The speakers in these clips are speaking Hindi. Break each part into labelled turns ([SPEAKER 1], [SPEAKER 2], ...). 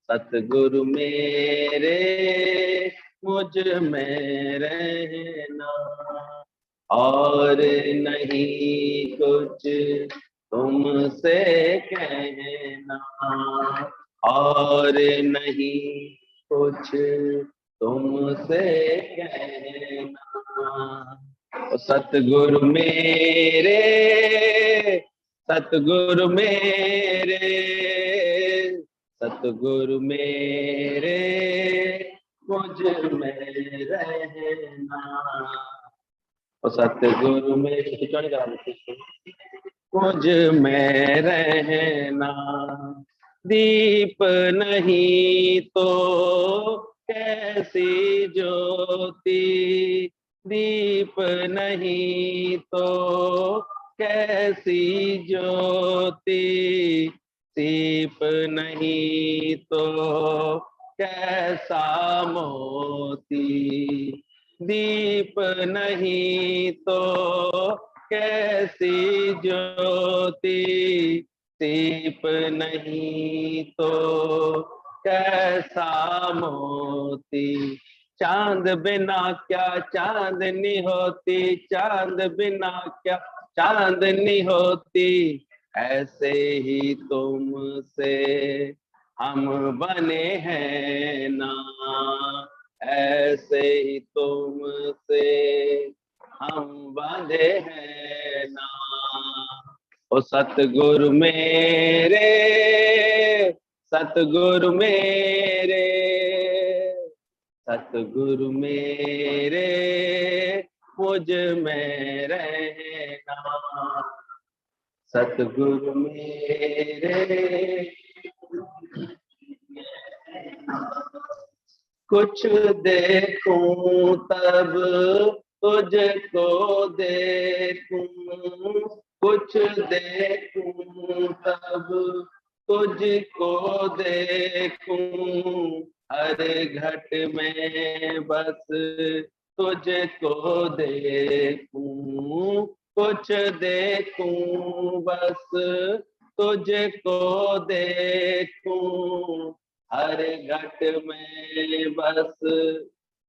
[SPEAKER 1] सतगुरु मेरे मुझ में रहना, और नहीं कुछ तुमसे कहना, और नहीं कुछ तुमसे कहना। सतगुरु मेरे, सतगुरु मेरे, सतगुरु मेरे मुझ में रहना, सतगुरु मेरे मुझ में रहना। दीप नहीं तो कैसी ज्योति, दीप नहीं तो कैसी ज्योति, दीप नहीं तो कैसा मोती, दीप नहीं तो कैसी ज्योति, दीप नहीं तो कैसा मोती। चांद बिना क्या चांदनी होती, चांद बिना क्या चांदनी होती, ऐसे ही तुमसे हम बने हैं ना, ऐसे ही तुमसे हम बंधे हैं ना। ओ सतगुरु मेरे, सतगुरु मेरे, सतगुरु मेरे मुझ में रहना, सतगुरु मेरे। कुछ देखूं तब तुझको देखूं, कुछ देखूं तब तुझको देखूं, हर घट में बस तुझको देखूं, कुछ देखूं बस तुझको देखूं, हर घट में बस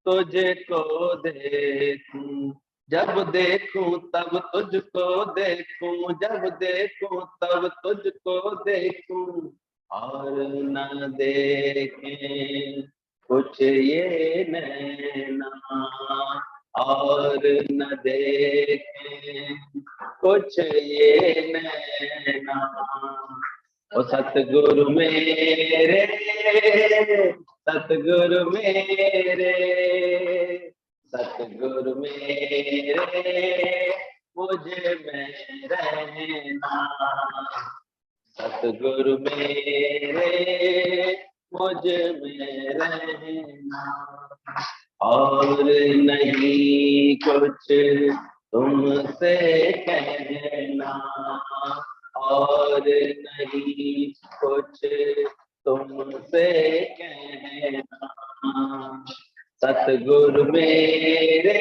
[SPEAKER 1] तुझको देखूं। जब देखूं तब तुझको देखूं, जब देखूं तब तुझको देखूं, और न देखें कुछ ये नैना, और न देखें कुछ ये नैना। ओ सतगुरु मेरे, सतगुरु मेरे, सतगुरु मेरे मुझ में रहना, सतगुरु मेरे मुझ में रहना, और नहीं कुछ तुमसे कहना, और नहीं कुछ तुमसे कहना। सतगुरु मेरे,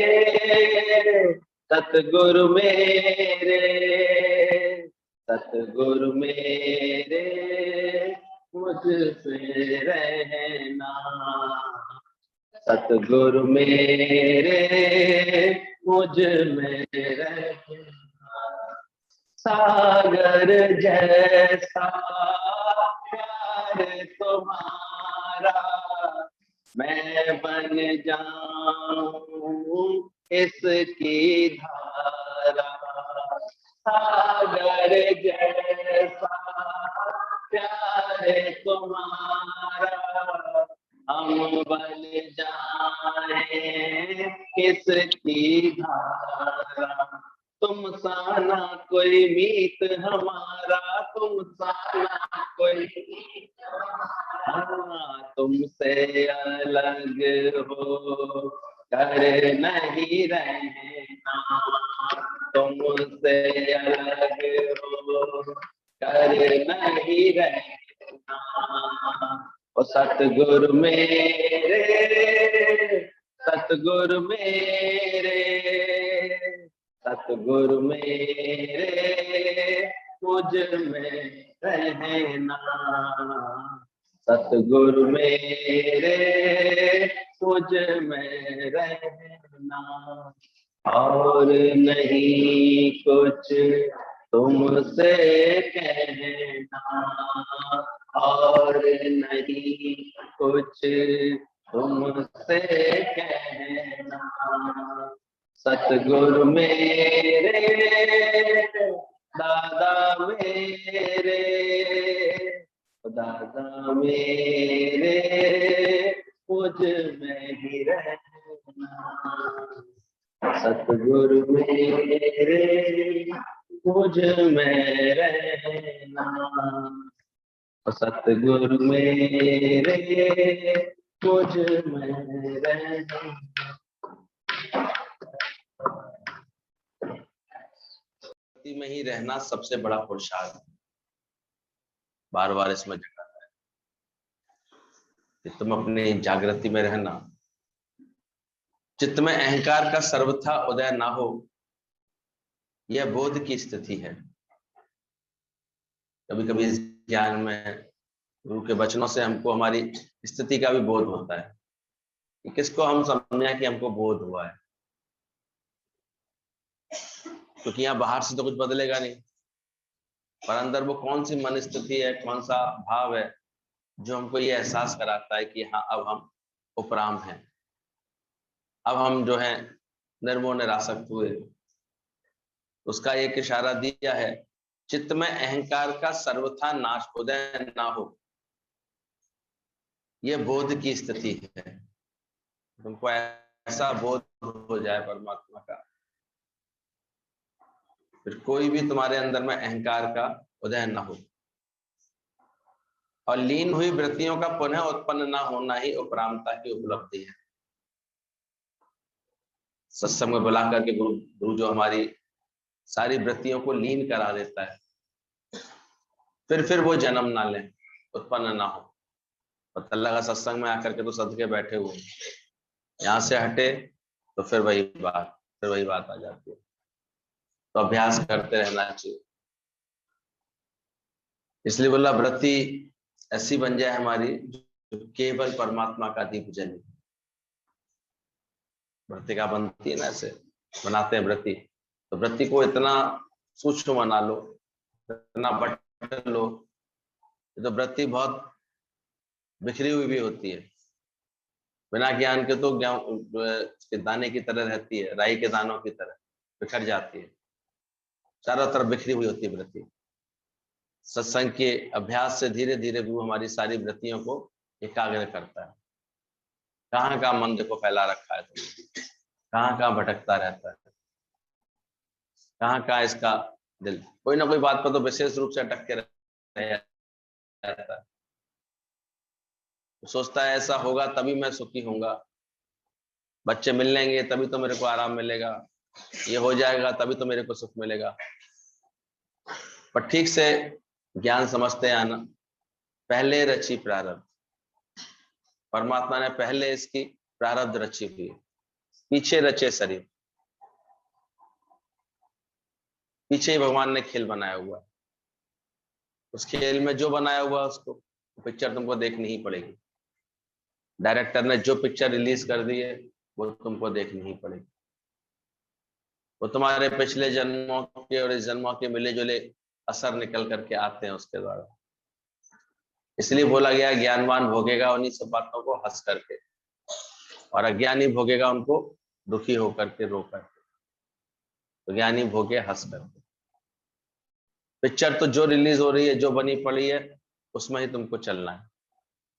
[SPEAKER 1] सतगुरु मेरे, सतगुरु मेरे मुझसे रहना, सतगुरु मेरे मुझ में रहना। सागर जैसा प्यार तुम्हारा मैं बन जाऊं इसकी धारा, सागर जैसा प्यार तुम्हारा हम बन जाए किसकी धारा। तुम साना कोई मीत हमारा, तुम साना कोई, हाँ तुमसे अलग हो कर नहीं रहना, तुमसे अलग हो कर नहीं रहना। ओ सतगुरु मेरे, सतगुरु मेरे, सतगुरु मेरे मुझ में रहना, सतगुरु मेरे मुझ में रहना, और नहीं कुछ तुमसे कहना, और नहीं कुछ तुमसे कहना। सतगुरु मेरे दादा मेरे, दादा मेरे मुझ में ही रहना। सतगुरु मेरे मुझ में रहना, सतगुरु मेरे मुझ में रहना। में ही रहना सबसे बड़ा पुरुषार्थ है। बार बार इसमें जगह है कि तुम अपनी जागृति में रहना, चित्त में अहंकार का सर्वथा उदय ना हो, यह बोध की स्थिति है। कभी कभी इस ज्ञान में गुरु के वचनों से हमको हमारी स्थिति का भी बोध होता है कि किसको हम समझें कि हमको बोध हुआ है, क्योंकि यहाँ बाहर से तो कुछ बदलेगा नहीं, पर अंदर वो कौन सी मन स्थिति है, कौन सा भाव है जो हमको ये एहसास कराता है कि हाँ अब हम उपराम हैं, अब हम जो है निर्मोह निरासक्त हुए। उसका एक इशारा दिया है, चित्त में अहंकार का सर्वथा नाश उदय ना हो, यह बोध की स्थिति है। तुमको ऐसा बोध हो जाए परमात्मा का, फिर कोई भी तुम्हारे अंदर में अहंकार का उदय ना हो, और लीन हुई वृत्तियों का पुनः उत्पन्न ना होना ही उपरामता की उपलब्धि है। सत्संग में बुला करके गुरु जो हमारी सारी वृत्तियों को लीन करा देता है, फिर वो जन्म ना ले, उत्पन्न ना हो। पता लगा सत्संग में आकर के तो सदके बैठे हुए, यहां से हटे तो फिर वही बात आ जाती है। तो अभ्यास करते रहना चाहिए। इसलिए बोला वृत्ति ऐसी बन जाए हमारी जो केवल परमात्मा का दीप जले। वृत्ति का बनती है ना, ऐसे बनाते हैं वृत्ति, तो वृत्ति को इतना सूक्ष्म बना लो, इतना बट लो, तो वृत्ति बहुत बिखरी हुई भी होती है। बिना ज्ञान के तो ज्ञान के दाने की तरह रहती है, राई के दानों की तरह बिखर जाती है, चारों तरफ बिखरी हुई होती है वृत्ति। सत्संग के अभ्यास से धीरे धीरे गुरु हमारी सारी वृत्तियों को एकाग्र करता है। कहाँ का मन देखो फैला रखा है तुमने, कहाँ भटकता रहता है, कहाँ इसका दिल कोई ना कोई बात पर तो विशेष रूप से अटक के रहता है। सोचता है ऐसा होगा तभी मैं सुखी होऊंगा, बच्चे मिल लेंगे तभी तो मेरे को आराम मिलेगा, ये हो जाएगा तभी तो मेरे को सुख मिलेगा। पर ठीक से ज्ञान समझते आना, पहले रची प्रारब्ध, परमात्मा ने पहले इसकी प्रारब्ध रची हुई है, पीछे रचे शरीर, पीछे ही भगवान ने खेल बनाया हुआ। उस खेल में जो बनाया हुआ उसको पिक्चर तुमको देखनी ही पड़ेगी। डायरेक्टर ने जो पिक्चर रिलीज कर दी है वो तुमको देखनी ही पड़ेगी। वो तुम्हारे पिछले जन्मों के और इस जन्मों के मिले जुले असर निकल करके आते हैं उसके द्वारा। इसलिए बोला गया ज्ञानवान भोगेगा उन्हीं सब बातों को हंस करके, और अज्ञानी भोगेगा उनको दुखी होकर के, रो करके। तो ज्ञानी भोगे हंस करके। पिक्चर तो जो रिलीज हो रही है, जो बनी पड़ी है, उसमें ही तुमको चलना है,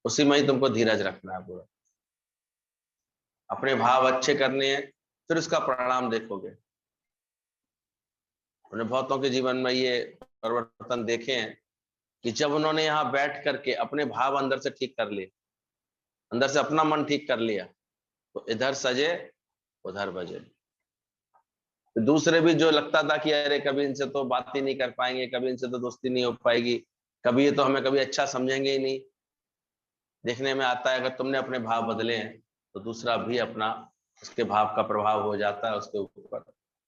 [SPEAKER 1] उसी में ही तुमको धीरज रखना है पूरा। अपने भाव अच्छे करने हैं, फिर उसका परिणाम देखोगे। उन्हें बहुतों के जीवन में ये परिवर्तन देखे हैं कि जब उन्होंने यहाँ बैठ करके अपने भाव अंदर से ठीक कर लिए, अंदर से अपना मन ठीक कर लिया, तो इधर सजे उधर बजे। दूसरे भी जो लगता था कि अरे कभी इनसे तो बात ही नहीं कर पाएंगे, कभी इनसे तो दोस्ती नहीं हो पाएगी, कभी ये तो हमें कभी अच्छा समझेंगे ही नहीं, देखने में आता है अगर तुमने अपने भाव बदले हैं तो दूसरा भी अपना उसके भाव का प्रभाव हो जाता है, उसके ऊपर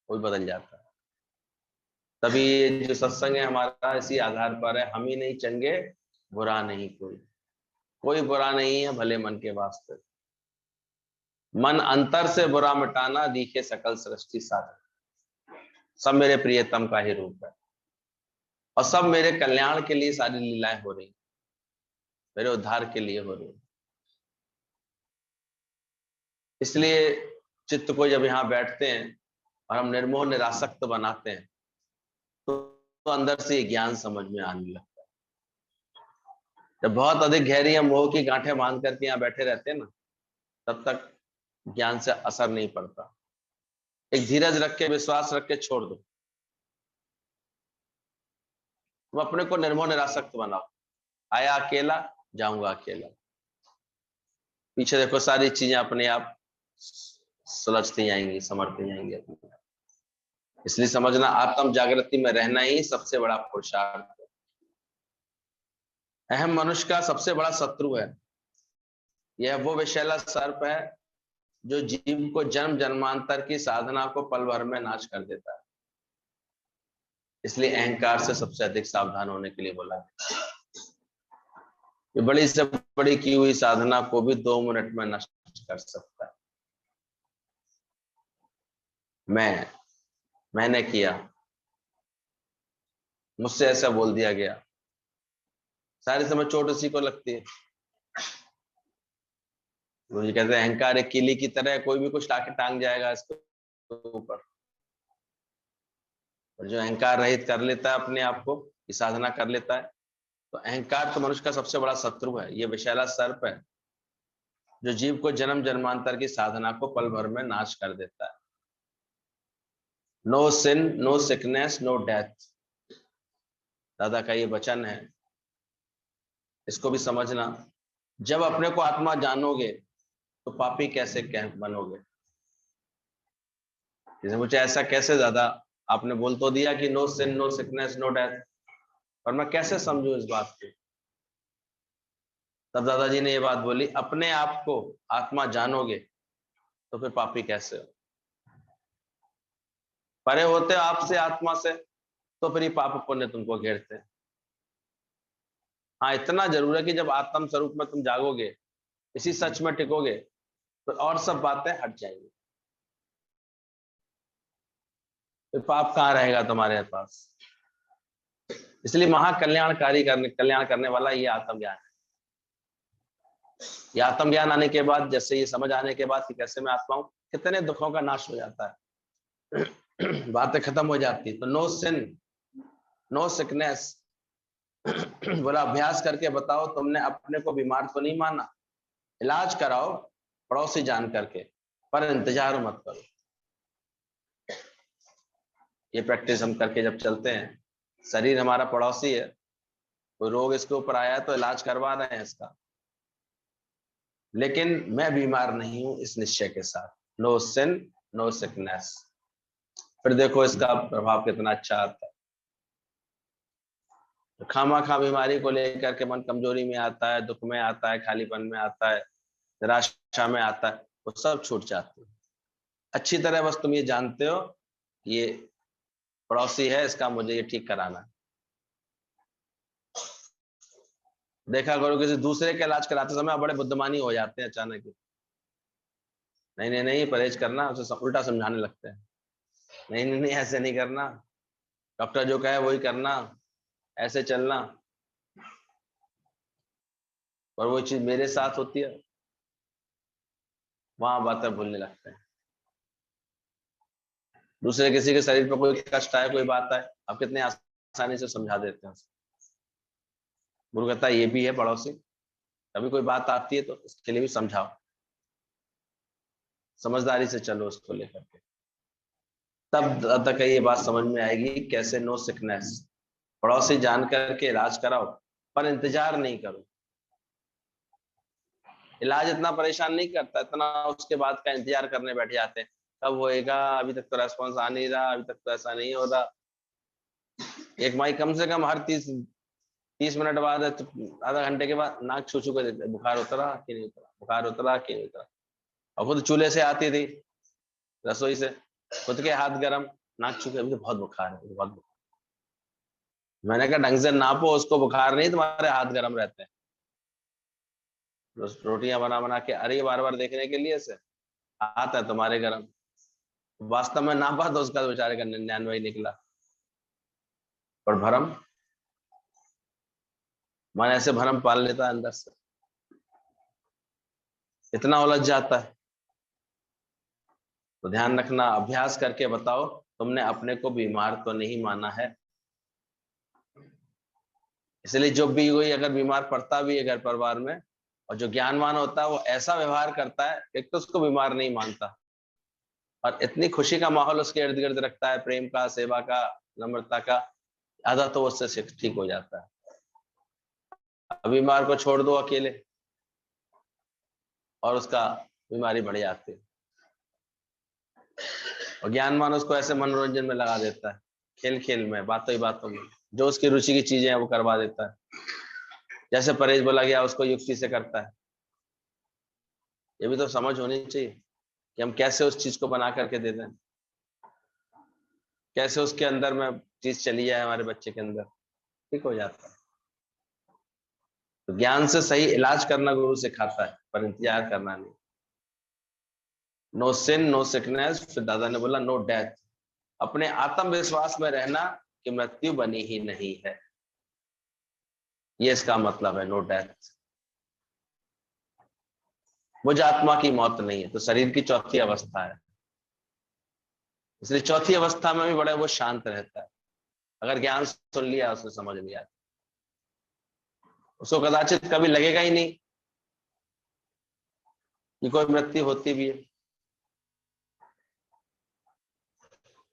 [SPEAKER 1] कोई बदल जाता है। तभी ये जो सत्संग है हमारा इसी आधार पर है, हम ही नहीं चंगे बुरा नहीं कोई। कोई बुरा नहीं है भले मन के वास्ते, मन अंतर से बुरा मिटाना, दिखे सकल सृष्टि साथ। सब मेरे प्रियतम का ही रूप है और सब मेरे कल्याण के लिए सारी लीलाएं हो रही, मेरे उद्धार के लिए हो रही। इसलिए चित्त को जब यहाँ बैठते हैं और हम निर्मोह निरासक्त बनाते हैं तो अंदर से ये ज्ञान समझ में आने लगता है। जब बहुत अधिक गहरी हम मोह की गांठें बांध करके यहाँ बैठे रहते हैं ना, तब तक ज्ञान से असर नहीं पड़ता। एक धीरज रख के, विश्वास रख के छोड़ दो। तुम अपने को निर्मोह निरासक्त बनाओ। आया अकेला, जाऊंगा अकेला। पीछे देखो सारी चीजें अपने आप सुलझती जाएंगी, समझती जाएंगी अपने। इसलिए समझना, आत्म जागृति में रहना ही सबसे बड़ा पुरुषार्थ है। अहम मनुष्य का सबसे बड़ा शत्रु है। यह वो विषैला सर्प है जो जीव को जन्म जन्मांतर की साधना को पल भर में नाश कर देता है। इसलिए अहंकार से सबसे अधिक सावधान होने के लिए बोला है। ये बड़ी से बड़ी की हुई साधना को भी 2 मिनट में नष्ट कर सकता है। मैंने किया, मुझसे ऐसा बोल दिया गया, सारे समय चोट उसी को लगती है। वो ये कहते हैं अहंकार एक किली की तरह, कोई भी कुछ लाके टांग जाएगा इसके ऊपर। और जो अहंकार रहित कर लेता है अपने आप को, ये साधना कर लेता है, तो अहंकार तो मनुष्य का सबसे बड़ा शत्रु है। ये विषैला सर्प है जो जीव को जन्म जन्मांतर की साधना को पल भर में नाश कर देता है। No sin, no sickness, no death, दादा का ये वचन है। इसको भी समझना। जब अपने को आत्मा जानोगे तो पापी कैसे बनोगे। जैसे मुझे ऐसा कैसे, दादा आपने बोल तो दिया कि no sin, no sickness, no death, पर मैं कैसे समझूं इस बात को। तब दादाजी ने ये बात बोली, अपने आप को आत्मा जानोगे तो फिर पापी कैसे हो। परे होते आपसे, आत्मा से, तो फिर ये पाप पुण्य तुमको घेरते हैं। हाँ, इतना जरूर है कि जब आत्म स्वरूप में तुम जागोगे, इसी सच में टिकोगे, तो और सब बातें हट जाएंगी। फिर पाप कहाँ रहेगा तुम्हारे पास। इसलिए महाकल्याणकारी कल्याण करने वाला ये आत्मज्ञान है। ये आत्मज्ञान आने के बाद, जैसे ये समझ आने के बाद कि कैसे मैं आत्मा हूं, कितने दुखों का नाश हो जाता है। बातें खत्म हो जाती। तो नो सिन, नो सिकनेस। बोला अभ्यास करके बताओ, तुमने अपने को बीमार तो नहीं माना, इलाज कराओ पड़ोसी जान करके, पर इंतजार मत करो। ये प्रैक्टिस हम करके जब चलते हैं, शरीर हमारा पड़ोसी है, कोई रोग इसके ऊपर आया है तो इलाज करवा रहे हैं इसका, लेकिन मैं बीमार नहीं हूं इस निश्चय के साथ। No sin, no sickness. फिर देखो इसका प्रभाव कितना अच्छा आता है। खामा बीमारी को लेकर के मन कमजोरी में आता है, दुख में आता है, खालीपन में आता है, निराशा में आता है, वो सब छूट जाते हैं। अच्छी तरह बस तुम ये जानते हो ये पड़ोसी है, इसका मुझे ये ठीक कराना है। देखा करो किसी दूसरे का इलाज कराते समय बड़े बुद्धिमानी हो जाते हैं अचानक। नहीं नहीं नहीं, परहेज करना, उसे उल्टा समझाने लगते हैं। नहीं नहीं नहीं, ऐसे नहीं करना, डॉक्टर जो कहे वही करना, ऐसे चलना। और वो चीज मेरे साथ होती है, वहां बातें भूलने लगते हैं। दूसरे किसी के शरीर पर कोई कष्ट आए, कोई बात आए, आप कितने आसानी से समझा देते हैं। गुरु कहता है ये भी है पड़ोसी, कभी कोई बात आती है तो उसके लिए भी समझाओ, समझदारी से चलो उसको लेकर के। तब तक ये बात समझ में आएगी कैसे नो सिकनेस। पड़ोसी जान करके इलाज कराओ, पर इंतजार नहीं करो। इलाज इतना परेशान नहीं करता, इतना उसके बाद का इंतजार करने बैठ जाते हैं, कब होएगा, अभी तक तो रेस्पॉन्स आ नहीं रहा, अभी तक तो ऐसा नहीं हो रहा। एक माई कम से कम हर 30 मिनट बाद, आधा घंटे के बाद नाक छू छू कर देते, बुखार उतरा कि नहीं उतरा, बुखार उतरा कि नहीं उतरा। और खुद चूल्हे से आती थी, रसोई से, खुद के हाथ गर्म, नाक छू के, अभी तो बहुत बुखार है, बहुत बुखार। मैंने कहा ढंग से नापो उसको, बुखार नहीं, तुम्हारे हाथ गर्म रहते हैं। रोटियां बना बना के अरे बार बार देखने के लिए से आता है तुम्हारे घर में, वास्तव में ना पाता उसका बेचारे का 99 निकला। और भरम, मन ऐसे भरम पाल लेता है अंदर से, इतना उलझ जाता है। तो ध्यान रखना, अभ्यास करके बताओ तुमने अपने को बीमार तो नहीं माना है। इसलिए जो भी कोई अगर बीमार पड़ता भी है घर परिवार में, और जो ज्ञानवान होता है वो ऐसा व्यवहार करता है, एक तो उसको बीमार नहीं मानता और इतनी खुशी का माहौल उसके इर्द गिर्द रखता है, प्रेम का, सेवा का, नम्रता का, आधा तो उससे ठीक हो जाता है। बीमार को छोड़ दो अकेले और उसका बीमारी बढ़ जाती है। और ज्ञानवान उसको ऐसे मनोरंजन में लगा देता है, खेल खेल में, बातों ही बातों में, जो उसकी रुचि की चीजें हैं वो करवा देता है। जैसे परहेज बोला गया उसको युक्ति से करता है। ये भी तो समझ होनी चाहिए कि हम कैसे उस चीज को बना करके दे दें, कैसे उसके अंदर में चीज चली जाए, हमारे बच्चे के अंदर ठीक हो जाता है। तो ज्ञान से सही इलाज करना गुरु सिखाता है, पर इंतजार करना नहीं। नो सिन नो सिकनेस, फिर दादा ने बोला नो डेथ। अपने आत्मविश्वास में रहना कि मृत्यु बनी ही नहीं है, ये इसका मतलब है, नो डेथ। मुझ आत्मा की मौत नहीं है, तो शरीर की चौथी अवस्था है, इसलिए चौथी अवस्था में भी बड़ा वो शांत रहता है। अगर ज्ञान सुन लिया, उसने समझ लिया, उसको कदाचित कभी लगेगा ही नहीं कि कोई मृत्यु होती भी है।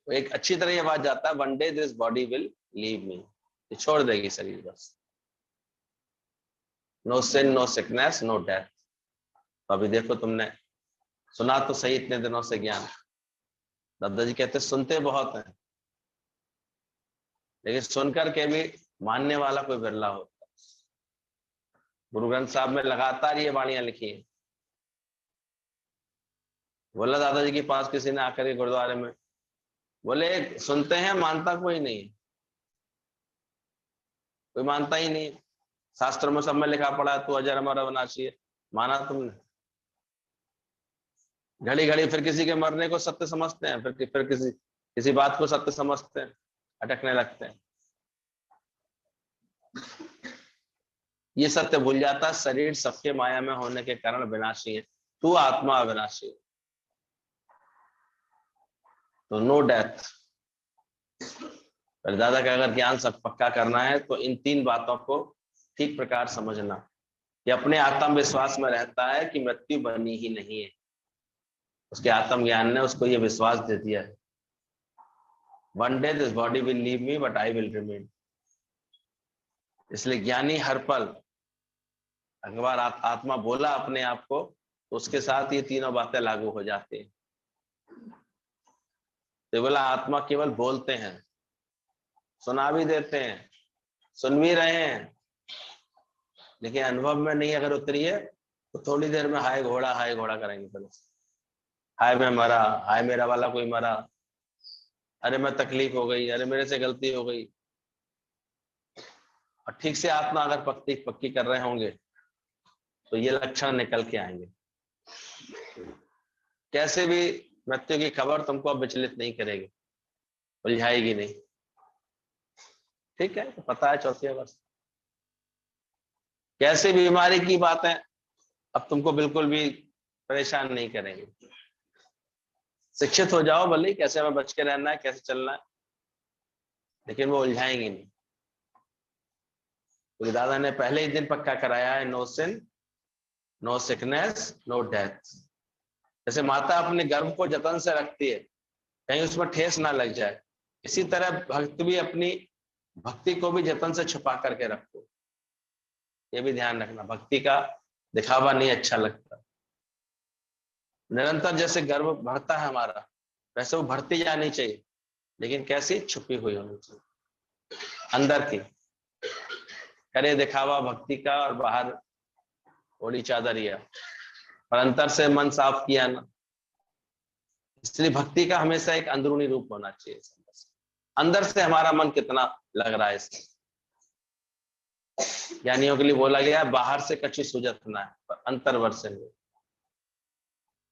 [SPEAKER 1] एक अच्छी तरह ये बात जाता है, one day this body will leave me, ये छोड़ देगी शरीर बस। No sin no sickness no death. तो अभी देखो तुमने सुना तो सही इतने दिनों से ज्ञान, दादाजी कहते सुनते बहुत हैं, लेकिन सुनकर के भी मानने वाला कोई बिरला होता। गुरु ग्रंथ साहब में लगातार ये वाणियां लिखी है। बोला दादाजी के पास किसी ने आकर के गुरुद्वारे में, बोले सुनते हैं मानता कोई नहीं, कोई मानता ही नहीं। शास्त्रों में सब में लिखा पड़ा है तू अजर अमर अविनाशी है, माना तुमने? घड़ी घड़ी फिर किसी के मरने को सत्य समझते हैं, फिर किसी किसी बात को सत्य समझते हैं, अटकने लगते हैं। ये सत्य भूल जाता, शरीर सबके माया में होने के कारण विनाशी है, तू आत्मा अविनाशी है। तो नो डेथ। पर दादा का अगर ज्ञान सब पक्का करना है तो इन तीन बातों को ठीक प्रकार समझना कि अपने आत्मविश्वास में रहता है कि मृत्यु बनी ही नहीं है। उसके आत्मज्ञान ने उसको ये विश्वास दे दिया है, one day this body will leave me but I will remain. इसलिए ज्ञानी हर पल, अगर आत्मा बोला अपने आप को, तो उसके साथ ये तीनों बातें लागू हो जाती है। तो बोला आत्मा केवल बोलते हैं, सुना भी देते हैं, सुन भी रहे हैं, लेकिन अनुभव में नहीं अगर उतरी है तो थोड़ी देर में हाय घोड़ा करेंगे। पहले हाय मैं मरा, हाय मेरा वाला कोई मरा, अरे मैं तकलीफ हो गई, अरे मेरे से गलती हो गई। और ठीक से आत्मा अगर पक्की कर रहे होंगे तो ये लक्षण निकल के आएंगे। कैसे भी मृत्यु की खबर तुमको अब विचलित नहीं करेगी, उलझाएगी नहीं। ठीक है, तो पता है चौथी अवस्था। कैसे बीमारी की बातें अब तुमको बिल्कुल भी परेशान नहीं करेंगे। शिक्षित हो जाओ भले, कैसे हमें बच के रहना है, कैसे चलना है, लेकिन वो उलझाएंगी नहीं। तो दादा ने पहले ही दिन पक्का कराया है, no sin no sickness no death. जैसे माता अपने गर्भ को जतन से रखती है, कहीं उसमें ठेस ना लग जाए, इसी तरह भक्त भी अपनी भक्ति को भी जतन से छुपा करके रखो। ये भी ध्यान रखना, भक्ति का दिखावा नहीं अच्छा लगता। निरंतर जैसे गर्भ बढ़ता है हमारा, वैसे वो बढ़ती जानी चाहिए, लेकिन कैसी? छुपी हुई होनी चाहिए, अंदर की। करे दिखावा भक्ति का और बाहर ओढ़ी चादरिया, पर अंतर से मन साफ किया ना। इसलिए भक्ति का हमेशा एक अंदरूनी रूप होना चाहिए, अंदर से हमारा मन कितना लग रहा है इससे। ज्ञानियों के लिए बोला गया बाहर से कच्ची सूजत ना है, और अंतर्वर्षेण्य,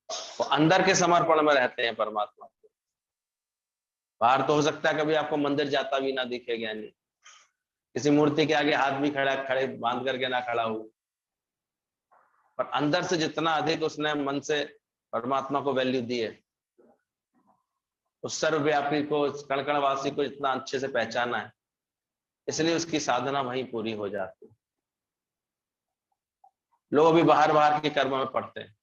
[SPEAKER 1] वो अंदर के समर्पण में रहते हैं परमात्मा को। बाहर तो हो सकता है कभी आपको मंदिर जाता भी ना दिखे ज्ञानी, किसी मूर्ति के आगे हाथ भी खड़े बांध करके ना खड़ा हो, पर अंदर से जितना अधिक उसने मन से परमात्मा को वैल्यू दी है, उस सर्वव्यापी को, उस कण-कणवासी को इतना अच्छे से पहचाना है, इसलिए उसकी साधना वहीं पूरी हो जाती है। लोग अभी बाहर बाहर के कर्म में पढ़ते हैं,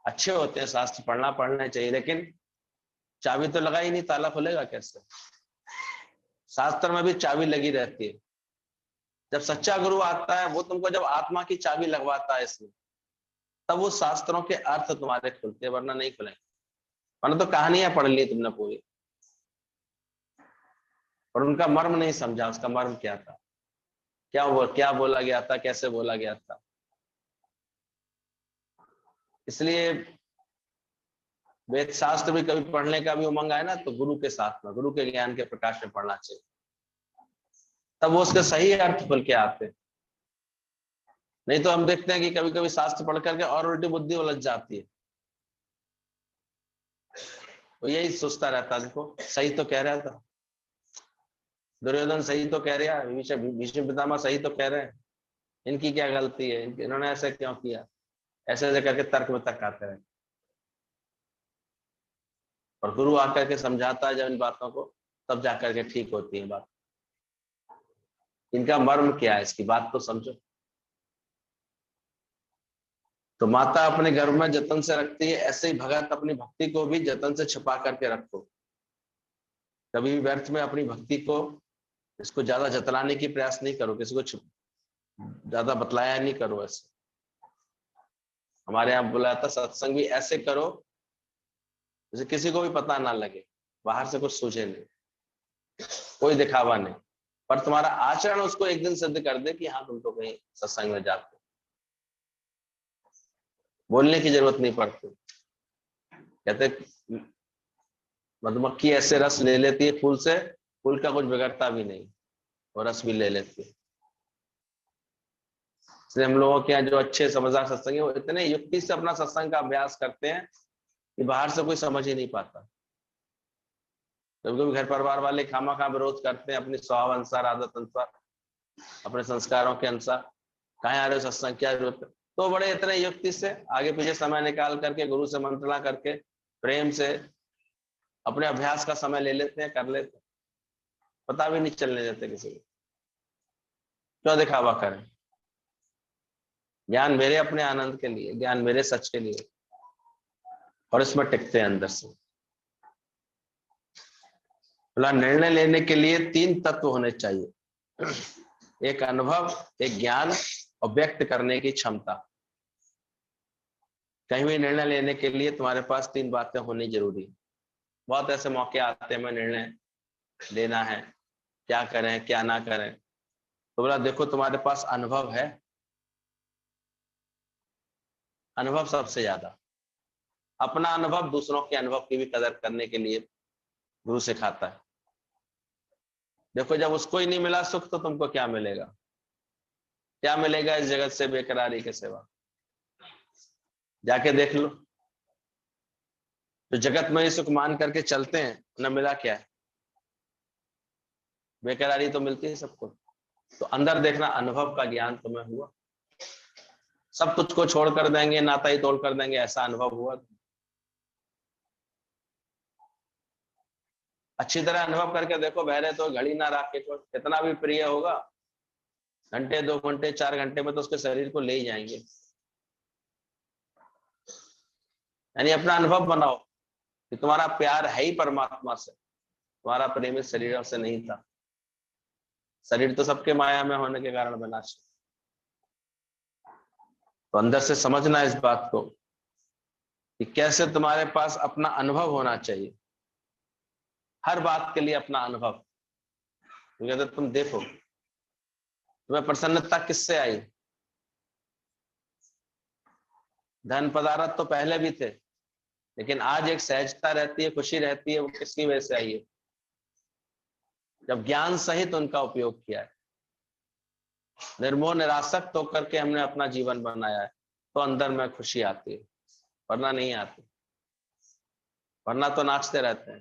[SPEAKER 1] अच्छे होते हैं, शास्त्र पढ़ना चाहिए, लेकिन चाबी तो लगा ही नहीं, ताला खुलेगा कैसे? शास्त्र में भी चाबी लगी रहती है। जब सच्चा गुरु आता है, वो तुमको जब आत्मा की चाबी लगवाता है इसमें, तब वो शास्त्रों के अर्थ तुम्हारे खुलते हैं, वरना नहीं खुलेंगे। वरना तो कहानियां पढ़ ली तुमने पूरी, और उनका मर्म नहीं समझा, उसका मर्म क्या था, क्या बोला गया था, कैसे बोला गया था। इसलिए वेद शास्त्र भी कभी पढ़ने का भी उमंग आए ना, तो गुरु के साथ में, गुरु के ज्ञान के प्रकाश में पढ़ना चाहिए, तब वो उसके सही अर्थ खुल के आते। नहीं तो हम देखते हैं कि कभी कभी शास्त्र पढ़ करके और उल्टी बुद्धि उलझ जाती है, तो यही सोचता रहता, देखो सही तो कह रहा था, दुर्योधन सही तो कह रहा है, भीष्म पितामह सही तो कह रहे हैं, इनकी क्या गलती है, इन्होंने ऐसे क्यों किया, ऐसे ऐसे करके तर्क में तक आते रहे। और गुरु आकर के समझाता है जब इन बातों को, तब जाकर के ठीक होती है बात। इनका मर्म क्या है, इसकी बात तो समझो। तो माता अपने गर्भ में जतन से रखती है, ऐसे ही भगत अपनी भक्ति को भी जतन से छिपा करके रखो। कभी भी व्यर्थ में अपनी भक्ति को, इसको ज्यादा जतलाने की प्रयास नहीं करो, किसी को ज्यादा बतलाया नहीं करो। ऐसे हमारे यहाँ बोला था, सत्संग भी ऐसे करो जैसे किसी को भी पता ना लगे, बाहर से कुछ सूझे नहीं, कोई दिखावा नहीं, पर तुम्हारा आचरण उसको एक दिन सिद्ध कर दे कि हाँ तुम तो कहीं सत्संग में जाते हो। बोलने की जरूरत नहीं पड़ती। कहते मधुमक्खी ऐसे रस ले लेती है फूल से, फूल का कुछ बिगड़ता भी नहीं, और रस भी ले लेती है। इसलिए हम लोगों के यहाँ जो अच्छे समझदार सत्संग है, वो इतने युक्ति से अपना सत्संग का अभ्यास करते हैं कि बाहर से कोई समझ ही नहीं पाता। कभी-कभी घर परिवार वाले खामा-खा विरोध करते हैं अपनी स्वभाव अनुसार, आदत अनुसार, अपने संस्कारों के अनुसार, कहाँ आ रहे हो सत्संग, क्या जरूरत है, तो बड़े इतने युक्ति से आगे पीछे समय निकाल करके गुरु से मंत्रणा करके प्रेम से अपने अभ्यास का समय ले लेते हैं, कर लेते हैं, पता भी नहीं चलने देते किसी को। क्यों दिखावा करें? ज्ञान मेरे अपने आनंद के लिए, ज्ञान मेरे सच के लिए, और इसमें टिकते हैं अंदर से। बोला निर्णय लेने के लिए 3 तत्व होने चाहिए, एक अनुभव, एक ज्ञान और व्यक्त करने की क्षमता। कहीं भी निर्णय लेने के लिए तुम्हारे पास 3 बातें होनी जरूरी है। बहुत ऐसे मौके आते हैं, मैं निर्णय लेना है, क्या करें क्या ना करें, तो बोला देखो तुम्हारे पास अनुभव है, अनुभव सबसे ज्यादा, अपना अनुभव दूसरों के अनुभव की भी कदर करने के लिए गुरु सिखाता है। देखो जब उसको ही नहीं मिला सुख, तो तुमको क्या मिलेगा? क्या मिलेगा इस जगत से बेकरारी के सिवा? जाके देख लो, तो जगत में ही सुख मान करके चलते हैं, उन्हें मिला क्या है? बेकरारी तो मिलती है सबको। तो अंदर देखना, अनुभव का ज्ञान तुम्हें हुआ? सब तुझको छोड़ कर देंगे, नाता ही तोड़ कर देंगे, ऐसा अनुभव हुआ? अच्छी तरह अनुभव करके देखो, बहरे तो घड़ी ना रखे को, कितना भी प्रिय होगा, घंटे 2 घंटे 4 घंटे में तो उसके शरीर को ले ही जाएंगे। यानी अपना अनुभव बनाओ कि तुम्हारा प्यार है ही परमात्मा से, तुम्हारा प्रेम इस शरीरों से नहीं था। शरीर तो सबके माया में होने के कारण विनाश। तो अंदर से समझना इस बात को कि कैसे तुम्हारे पास अपना अनुभव होना चाहिए, हर बात के लिए अपना अनुभव। तो कहते तुम देखो तुम्हें प्रसन्नता किससे आई? धन पदार्थ तो पहले भी थे, लेकिन आज एक सहजता रहती है, खुशी रहती है, वो किसकी वजह से आई है? जब ज्ञान सहित उनका उपयोग किया है। निर्मोह निरासक्त होकर के हमने अपना जीवन बनाया है तो अंदर में खुशी आती है, वरना नहीं आती। वरना तो नाचते रहते हैं,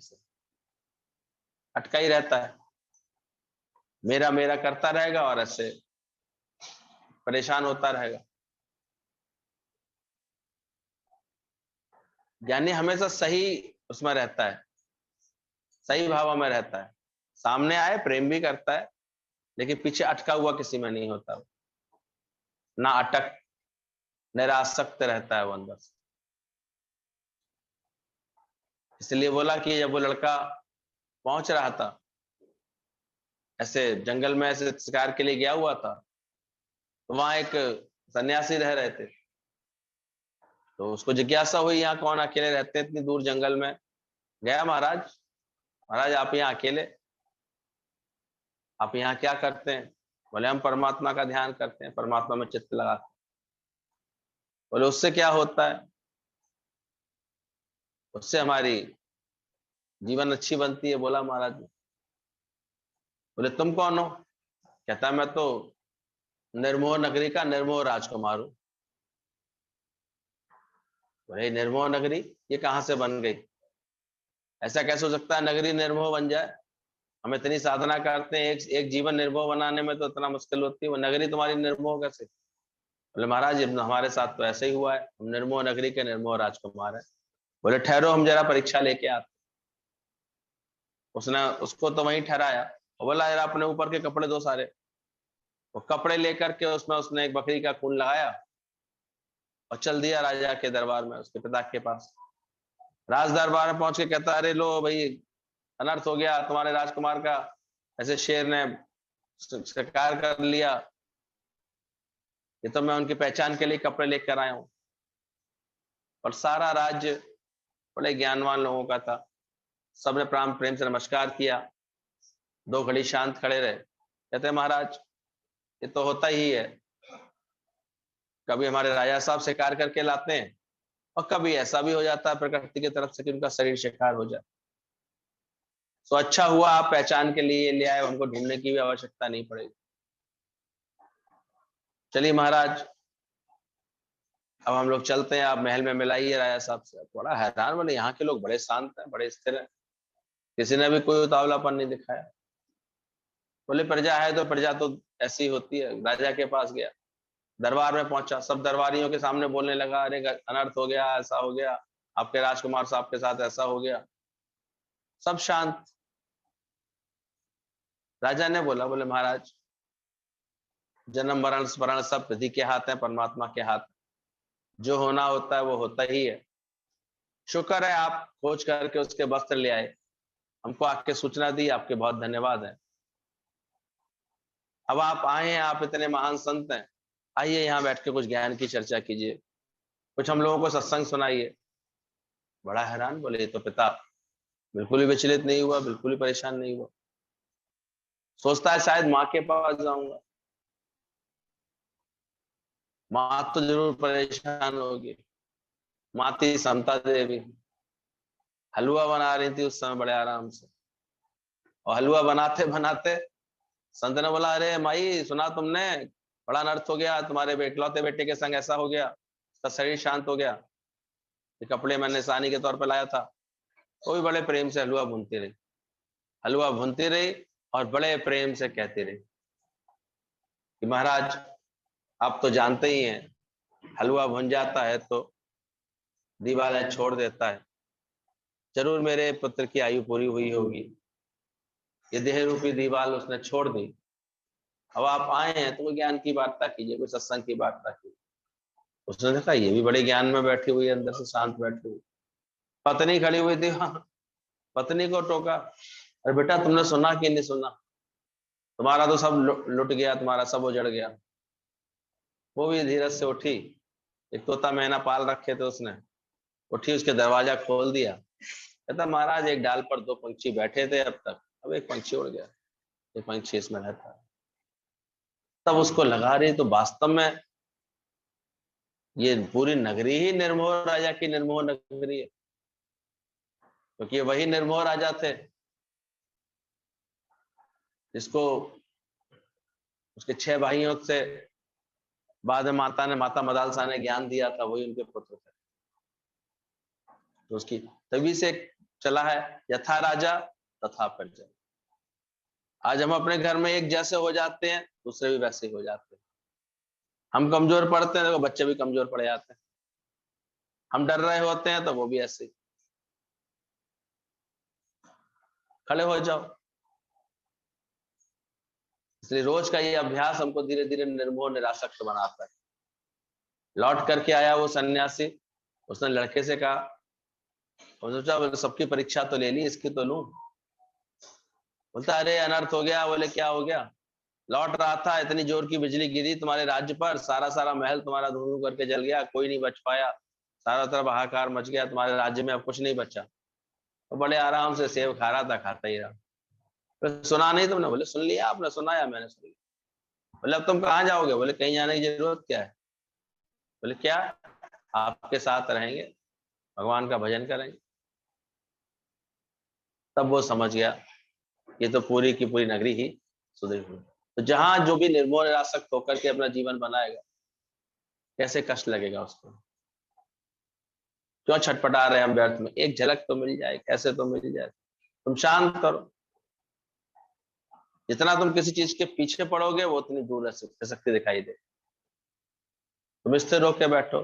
[SPEAKER 1] अटका ही रहता है, मेरा मेरा करता रहेगा और ऐसे परेशान होता रहेगा। ज्ञानी हमेशा सही उसमें रहता है, सही भाव में रहता है, सामने आए प्रेम भी करता है, लेकिन पीछे अटका हुआ किसी में नहीं होता, ना अटक, निरासक्त रहता है वो अंदर से। इसलिए बोला कि जब वो लड़का पहुंच रहा था, ऐसे जंगल में ऐसे शिकार के लिए गया हुआ था, तो वहां एक सन्यासी रह रहे थे। तो उसको जिज्ञासा हुई यहाँ कौन अकेले रहते हैं इतनी दूर जंगल में। गया, महाराज महाराज आप यहाँ अकेले, आप यहाँ क्या करते हैं? बोले हम परमात्मा का ध्यान करते हैं, परमात्मा में चित्त लगाते हैं। बोले उससे क्या होता है? उससे हमारी जीवन अच्छी बनती है। बोला महाराज। बोले तुम कौन हो? कहता मैं तो निर्मोह नगरी का निर्मोह राजकुमार हूं। बोले निर्मोह नगरी ये कहां से बन गई? ऐसा कैसे हो सकता है नगरी निर्मोह बन जाए? हम इतनी साधना करते हैं, एक जीवन निर्मोह बनाने में तो इतना मुश्किल होती है, वो नगरी तुम्हारी निर्मोह कैसे? बोले महाराज हमारे साथ तो ऐसे ही हुआ है, हम निर्मोह नगरी के निर्मोह राजकुमार है। बोले ठहरो हम जरा परीक्षा लेके आते। उसने उसको तो वहीं ठहराया और बोला यार अपने ऊपर के कपड़े दो सारे। वो कपड़े लेकर के उसमें उसने एक बकरी का खून लगाया और चल दिया राजा के दरबार में, उसके पिता के पास। राज दरबार में पहुंच के कहता अरे लो भाई अनर्थ हो गया, तुम्हारे राजकुमार का ऐसे शेर ने शिकार कर लिया, ये तो मैं उनकी पहचान के लिए कपड़े लेकर आया हूँ। और सारा राज्य बड़े ज्ञानवान लोगों का था, सबने प्रेम से नमस्कार किया, 2 घड़ी शांत खड़े रहे। कहते महाराज ये तो होता ही है, कभी हमारे राजा साहब शिकार करके लाते हैं और कभी ऐसा भी हो जाता है प्रकृति की तरफ से कि उनका शरीर शिकार हो जाए। तो अच्छा हुआ आप पहचान के लिए ले आए, हमको ढूंढने की भी आवश्यकता नहीं पड़ेगी। चलिए महाराज अब हम लोग चलते हैं, आप महल में मिलाइए राजा साहब से। बड़ा हैरान, बोले यहाँ के लोग बड़े शांत हैं, बड़े स्थिर हैं, किसी ने भी कोई उतावलापन नहीं दिखाया। बोले प्रजा है तो प्रजा तो ऐसी होती है। राजा के पास गया, दरबार में पहुंचा, सब दरबारियों के सामने बोलने लगा अरे अनर्थ हो गया, ऐसा हो गया, आपके राजकुमार साहब के साथ ऐसा हो गया। सब शांत। राजा ने बोला, बोले महाराज जन्म मरण स्मरण सब विधि के हाथ है, परमात्मा के हाथ, जो होना होता है वो होता ही है। शुक्र है आप खोज करके उसके वस्त्र ले आए, हमको आपके सूचना दी, आपके बहुत धन्यवाद है। अब आप आए हैं, आप इतने महान संत हैं, आइए यहाँ बैठ के कुछ ज्ञान की चर्चा कीजिए, कुछ हम लोगों को सत्संग सुनाइए। बड़ा हैरान, बोले ये तो पिता बिल्कुल ही विचलित नहीं हुआ, बिल्कुल ही परेशान नहीं हुआ। सोचता है शायद माँ के पास जाऊंगा, माँ तो जरूर परेशान होगी। माँ थी समता देवी, हलवा बना रही थी उस समय बड़े आराम से, और हलवा बनाते बनाते संत ने बोला अरे माई सुना तुमने, बड़ा अनर्थ हो गया, तुम्हारे इकलौते बेटे के संग ऐसा हो गया, उसका शरीर शांत हो गया, ये कपड़े मैंने निशानी के तौर पर लाया था। वो भी बड़े प्रेम से हलवा भूनती रही, हलवा भूनती रही और बड़े प्रेम से कहती रही कि महाराज आप तो जानते ही हैं हलवा भुन जाता है तो दीवार छोड़ देता है, जरूर मेरे पुत्र की आयु पूरी हुई होगी, ये देह रूपी दीवार उसने छोड़ दी। अब आप आए हैं तो ज्ञान की वार्ता कीजिए, कोई सत्संग की वार्ता कीजिए। उसने देखा ये भी बड़े ज्ञान में बैठी हुई है, अंदर से शांत बैठी हुई। पत्नी खड़ी हुई थी, हाँ, पत्नी को टोका अरे बेटा तुमने सुना कि नहीं सुना, तुम्हारा तो सब लुट गया, तुम्हारा सब उजड़ गया। वो भी धीरज से उठी, एक तोता मैना पाल रखे थे उसने, उठी उसके दरवाजा खोल दिया। कहता महाराज एक डाल पर 2 पंछी बैठे थे अब तक, अब एक पंछी उड़ गया, एक पंछी इसमें रहता है। तब उसको लगा रही तो वास्तव में ये पूरी नगरी ही निर्मोह राजा की निर्मोह नगरी है, क्योंकि वही निर्मोह राजा थे जिसको उसके 6 भाइयों से बाद में माता मदालसा ने ज्ञान दिया था, वही उनके पुत्र थे। तो उसकी तभी से चला है, यथा राजा तथा प्रजा। आज हम अपने घर में एक जैसे हो जाते हैं, दूसरे भी वैसे ही हो जाते हैं। हम कमजोर पड़ते हैं तो बच्चे भी कमजोर पड़ जाते हैं। हम डर रहे होते हैं तो वो भी ऐसे ही। खड़े हो जाओ। इसलिए रोज का ये अभ्यास हमको धीरे धीरे निर्मोह निरासक्त बनाता है। लौट करके आया वो सन्यासी, उसने लड़के से कहा, सोचा सबकी परीक्षा तो ले ली, इसकी तो लूं। बोलता अरे अनर्थ हो गया। बोले क्या हो गया? लौट रहा था, इतनी जोर की बिजली गिरी तुम्हारे राज्य पर, सारा महल तुम्हारा धूम धूम करके जल गया, कोई नहीं बच पाया, सारा तरफ हाहाकार मच गया, तुम्हारे राज्य में अब कुछ नहीं बचा। तो बड़े आराम से सेब खा रहा था, खाता ही रहा। तो सुना नहीं तुमने? बोले सुन लिया आपने, सुनाया मैंने, सुन लिया। बोले अब तुम कहाँ जाओगे? बोले कहीं जाने की जरूरत क्या है? बोले क्या? आपके साथ रहेंगे, भगवान का भजन करेंगे। तब वो समझ गया ये तो पूरी की पूरी नगरी ही सुधरी हुई। तो जहां जो भी निर्मोह निरासक्त होकर के अपना जीवन बनाएगा, कैसे कष्ट लगेगा उसको। क्यों छटपटा रहे हम व्यर्थ में? एक झलक तो मिल जाए, कैसे तो मिल जाए। तुम शांत करो। जितना तुम किसी चीज के पीछे पड़ोगे वो उतनी दूर सकती दिखाई दे। तुम स्थिर होके बैठो।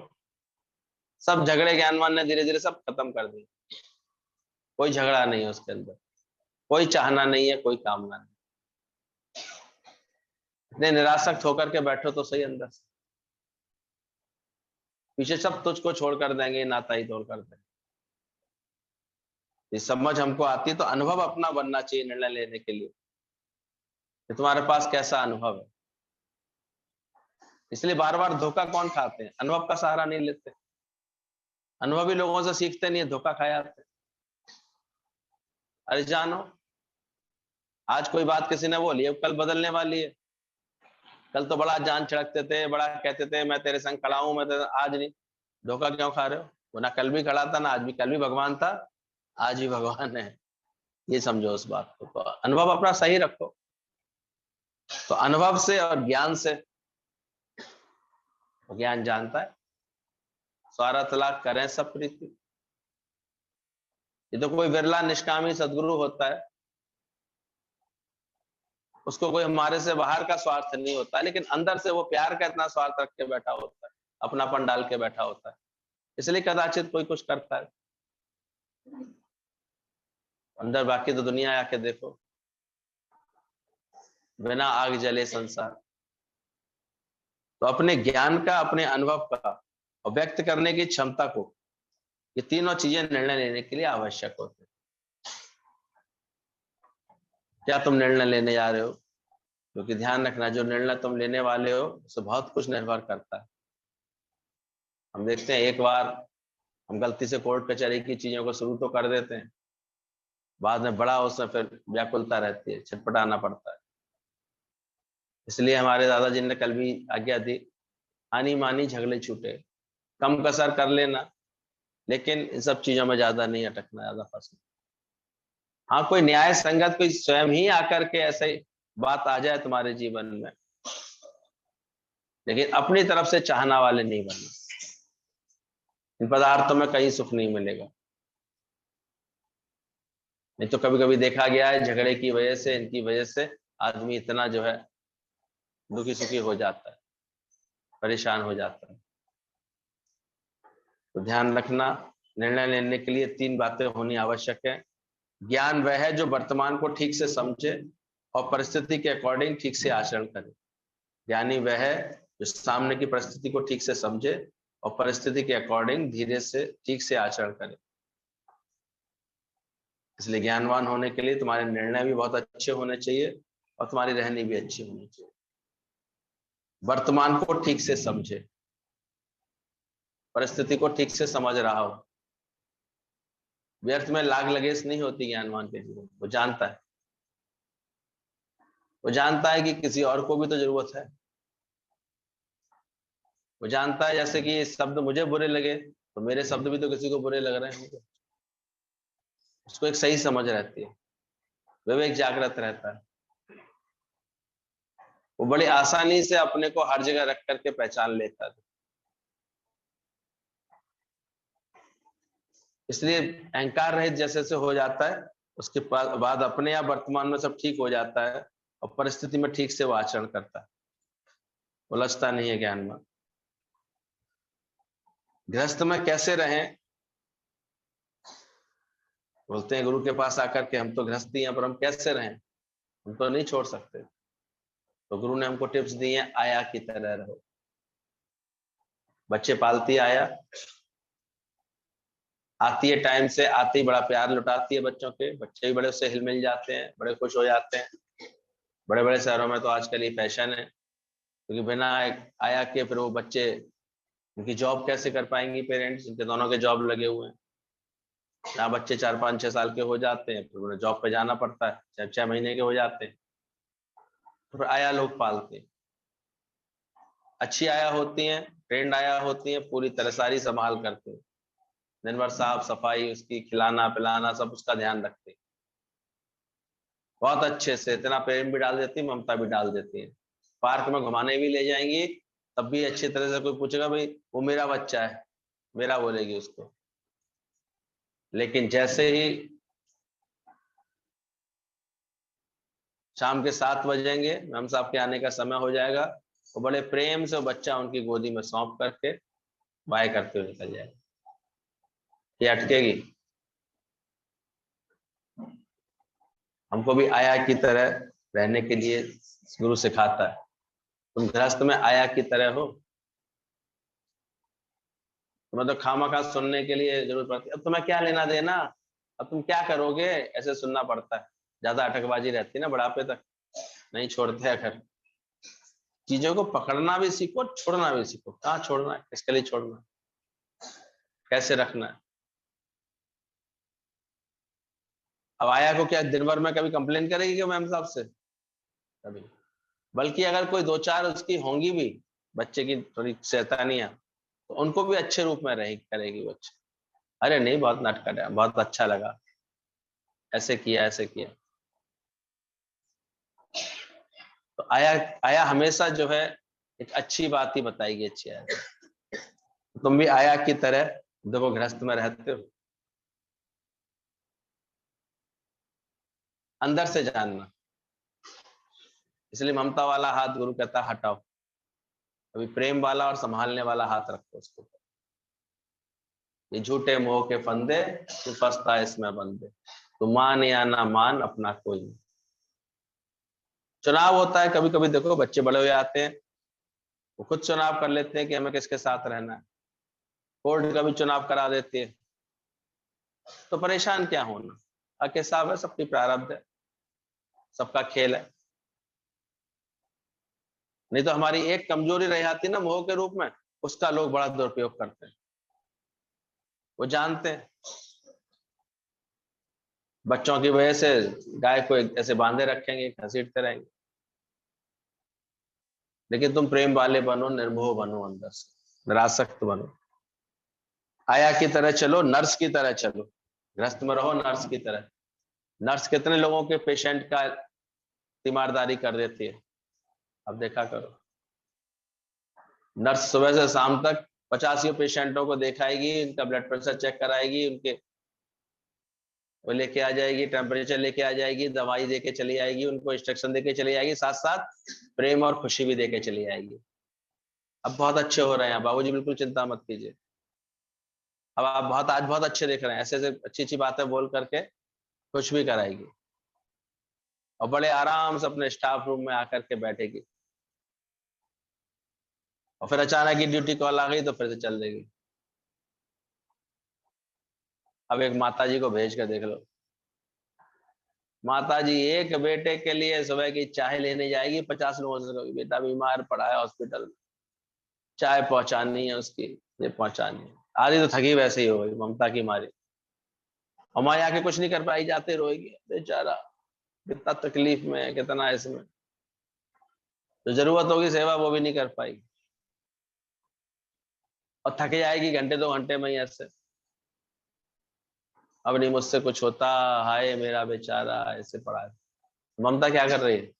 [SPEAKER 1] सब झगड़े ज्ञानवान ने धीरे धीरे सब खत्म कर दिए। कोई झगड़ा नहीं है उसके अंदर, कोई चाहना नहीं है, कोई कामना नहीं। इतने निरासक्त होकर के बैठो तो सही अंदर से। पीछे सब तुझको छोड़ कर देंगे, नाता ही तोड़ कर देंगे। ये समझ हमको आती है तो अनुभव अपना बनना चाहिए निर्णय लेने के लिए कि तुम्हारे पास कैसा अनुभव है। इसलिए बार बार धोखा कौन खाते हैं? अनुभव का सहारा नहीं लेते। अनुभवी लोगों से सीखते नहीं है, धोखा खाए आते। अरे जानो, आज कोई बात किसी ने बोली है, कल बदलने वाली है। कल तो बड़ा जान छिड़कते थे, बड़ा कहते थे मैं तेरे संग खड़ा हूं, आज नहीं। धोखा क्यों खा रहे हो? वो ना कल भी खड़ा था, ना आज भी। कल भी भगवान था, आज भी भगवान है। ये समझो उस बात को। तो अनुभव अपना सही रखो। तो अनुभव से और ज्ञान से, ज्ञान जानता है सारा तलाक करें सब प्रीति। ये तो कोई विरला निष्कामी सदगुरु होता है, उसको कोई हमारे से बाहर का स्वार्थ नहीं होता, लेकिन अंदर से वो प्यार का इतना स्वार्थ रख के बैठा होता है, अपनापन डाल के बैठा होता है। इसलिए कदाचित कोई कुछ करता है अंदर। बाकी तो दुनिया आके देखो, बिना आग जले संसार। तो अपने ज्ञान का, अपने अनुभव का और व्यक्त करने की क्षमता को, ये तीनों चीजें निर्णय लेने के लिए आवश्यक होते हैं। क्या तुम निर्णय लेने जा रहे हो? क्योंकि ध्यान रखना, जो निर्णय तुम लेने वाले हो उससे बहुत कुछ निर्भर करता है। हम देखते हैं एक बार हम गलती से कोर्ट कचहरी की चीजों को शुरू तो कर देते हैं, बाद में बड़ा उसमें फिर व्याकुलता रहती है, छटपटाना पड़ता है। इसलिए हमारे दादाजी ने कल भी आज्ञा दी, आनी मानी झगड़े छूटे, कम कसर कर लेना, लेकिन इन सब चीजों में ज्यादा नहीं अटकना, ज्यादा फंसना। हाँ, कोई न्याय संगत कोई स्वयं ही आकर के ऐसे बात आ जाए तुम्हारे जीवन में, लेकिन अपनी तरफ से चाहना वाले नहीं बनना। इन पदार्थों में कहीं सुख नहीं मिलेगा। नहीं तो कभी कभी देखा गया है झगड़े की वजह से, इनकी वजह से आदमी इतना जो है दुखी सुखी हो जाता है, परेशान हो जाता है। तो ध्यान रखना, निर्णय लेने के लिए तीन बातें होनी आवश्यक है। ज्ञान वह है जो वर्तमान को ठीक से समझे और परिस्थिति के अकॉर्डिंग ठीक से आचरण करे। ज्ञानी वह है जो सामने की परिस्थिति को ठीक से समझे और परिस्थिति के अकॉर्डिंग धीरे से ठीक से आचरण करे। इसलिए ज्ञानवान होने के लिए तुम्हारे निर्णय भी बहुत अच्छे होने चाहिए और तुम्हारी रहनी भी अच्छी होनी चाहिए। वर्तमान को ठीक से समझे, परिस्थिति को ठीक से समझ रहा हो। व्यर्थ में लाग लगेस नहीं होती ज्ञानवान के जीवन। वो जानता है, वो जानता है कि किसी और को भी तो जरूरत है। वो जानता है जैसे कि ये शब्द मुझे बुरे लगे तो मेरे शब्द भी तो किसी को बुरे लग रहे होंगे। उसको एक सही समझ रहती है, विवेक जागृत रहता है। वो बड़ी आसानी से अपने को हर जगह रख करके पहचान लेता था। इसलिए अहंकार रहित जैसे से हो जाता है, उसके बाद अपने आप वर्तमान में सब ठीक हो जाता है और परिस्थिति में ठीक से वो आचरण करता है, उलझता नहीं है ज्ञान में। गृहस्थ में कैसे रहें? बोलते हैं गुरु के पास आकर के हम तो गृहस्थी हैं, पर हम कैसे रहें, हम तो नहीं छोड़ सकते। तो गुरु ने हमको टिप्स दी हैं, आया की तरह रहो। बच्चे पालती आया, आती है टाइम से, आती ही बड़ा प्यार लुटाती है बच्चों के, बच्चे भी बड़े उससे हिल मिल जाते हैं, बड़े खुश हो जाते हैं। बड़े बड़े शहरों में तो आजकल ये फैशन है, क्योंकि बिना आया के फिर वो बच्चे, उनकी जॉब कैसे कर पाएंगी पेरेंट्स, इनके दोनों के जॉब लगे हुए हैं। यहाँ बच्चे 4, 5, 6 साल के हो जाते हैं, फिर उन्हें जॉब पे जाना पड़ता है, 6 महीने के हो जाते हैं, फिर आया लोग पालते हैं। अच्छी आया होती हैं, ट्रेंड आया होती हैं, पूरी तरह सारी संभाल करते हैं, दिन भर साफ सफाई, उसकी खिलाना पिलाना सब उसका ध्यान रखते हैं बहुत अच्छे से, इतना प्रेम भी डाल देती है, ममता भी डाल देती है। पार्क में घुमाने भी ले जाएंगी, तब भी अच्छी तरह से, कोई पूछेगा भाई वो मेरा बच्चा है, मेरा बोलेगी उसको। लेकिन जैसे ही शाम के 7 बजेंगे, मैम साहब के आने का समय हो जाएगा, वो बड़े प्रेम से वो बच्चा उनकी गोदी में सौंप करके बाय करते हुए निकल जाएगा। ये अटकेगी? हमको भी आया की तरह रहने के लिए गुरु सिखाता है। तुम गृहस्थ में आया की तरह हो, तुम्हें तो खामखा सुनने के लिए जरूरत पड़ती है, अब तुम्हें क्या लेना देना, अब तुम क्या करोगे, ऐसे सुनना पड़ता है। ज्यादा अटकबाजी रहती है ना, बुढ़ापे तक नहीं छोड़ते आखिर। चीजों को पकड़ना भी सीखो, छोड़ना भी सीखो। कहाँ छोड़ना है, किसके लिए छोड़ना है, कैसे रखना है। अब आया को क्या दिन भर में कभी कंप्लेन करेगी क्या मैम साहब से? कभी। बल्कि अगर कोई 2-4 उसकी होंगी भी, बच्चे की थोड़ी शैतानियां, तो उनको भी अच्छे रूप में रही करेगी बच्चे। अरे नहीं, बहुत नटखट है, बहुत अच्छा लगा, ऐसे किया ऐसे किया। तो आया, आया हमेशा जो है एक अच्छी बात ही बताएगी, अच्छी आया। तुम भी आया की तरह देखो, गृहस्थ में रहते हो, अंदर से जानना। इसलिए ममता वाला हाथ गुरु कहता हटाओ, अभी प्रेम वाला और संभालने वाला हाथ रखो उसको। ये झूठे मोह के फंदे, तू फंसता इसमें बंदे, तू मान या ना मान अपना कोई नहीं। चुनाव होता है कभी कभी, देखो बच्चे बड़े हो जाते हैं, वो खुद चुनाव कर लेते हैं कि हमें किसके साथ रहना है, कोर्ट का भी चुनाव करा देती है, तो परेशान क्या होना। आके साहब है, सबकी प्रारब्ध है, सबका खेल है। नहीं तो हमारी एक कमजोरी रह जाती ना मोह के रूप में, उसका लोग बड़ा दुरुपयोग करते हैं। वो जानते हैं बच्चों की वजह से गाय को ऐसे बांधे रखेंगे, घसीटते रहेंगे। लेकिन तुम प्रेम वाले बनो, निर्मोह बनो, अंदर से निरासक्त बनो, आया की तरह चलो, नर्स की तरह चलो। ग्रस्त में रहो नर्स की तरह। नर्स कितने लोगों के पेशेंट का तीमारदारी कर देती है, अब देखा करो। नर्स सुबह से शाम तक 50 पेशेंटों को दिखाएगी, उनका ब्लड प्रेशर चेक कराएगी, उनके वो लेके आ जाएगी, टेम्परेचर लेके आ जाएगी, दवाई देके चली आएगी, उनको इंस्ट्रक्शन देके चली आएगी, साथ साथ प्रेम और खुशी भी देके चली आएगी। अब बहुत अच्छे हो रहे हैं बाबूजी, बिल्कुल चिंता मत कीजिए। अब आप आज बहुत अच्छे देख रहे हैं, ऐसे ऐसे अच्छी अच्छी बातें बोल करके कुछ भी कराएगी, और बड़े आराम से अपने स्टाफ रूम में आकर के बैठेगी, और फिर अचानक ही ड्यूटी कॉल आ गई तो फिर से चल देगी। अब एक माता जी को भेज कर देख लो, माता जी एक बेटे के लिए सुबह की चाय लेने जाएगी, 50 लोगों से कहोगी बेटा बीमार पड़ा है हॉस्पिटल में, चाय पहुंचानी है उसकी, ये पहुंचानी है। आधी तो थकी वैसे ही हो गई ममता की मारी, और माँ आके कुछ नहीं कर पाई, जाते रोएगी बेचारा, कितना तकलीफ में है, कितना इसमें, जो जरूरत होगी सेवा वो भी नहीं कर पाएगी, और थक जाएगी घंटे 2 घंटे में ही ऐसे। अब नहीं मुझसे कुछ होता, हाय मेरा बेचारा ऐसे पड़ा है। ममता क्या कर रही है?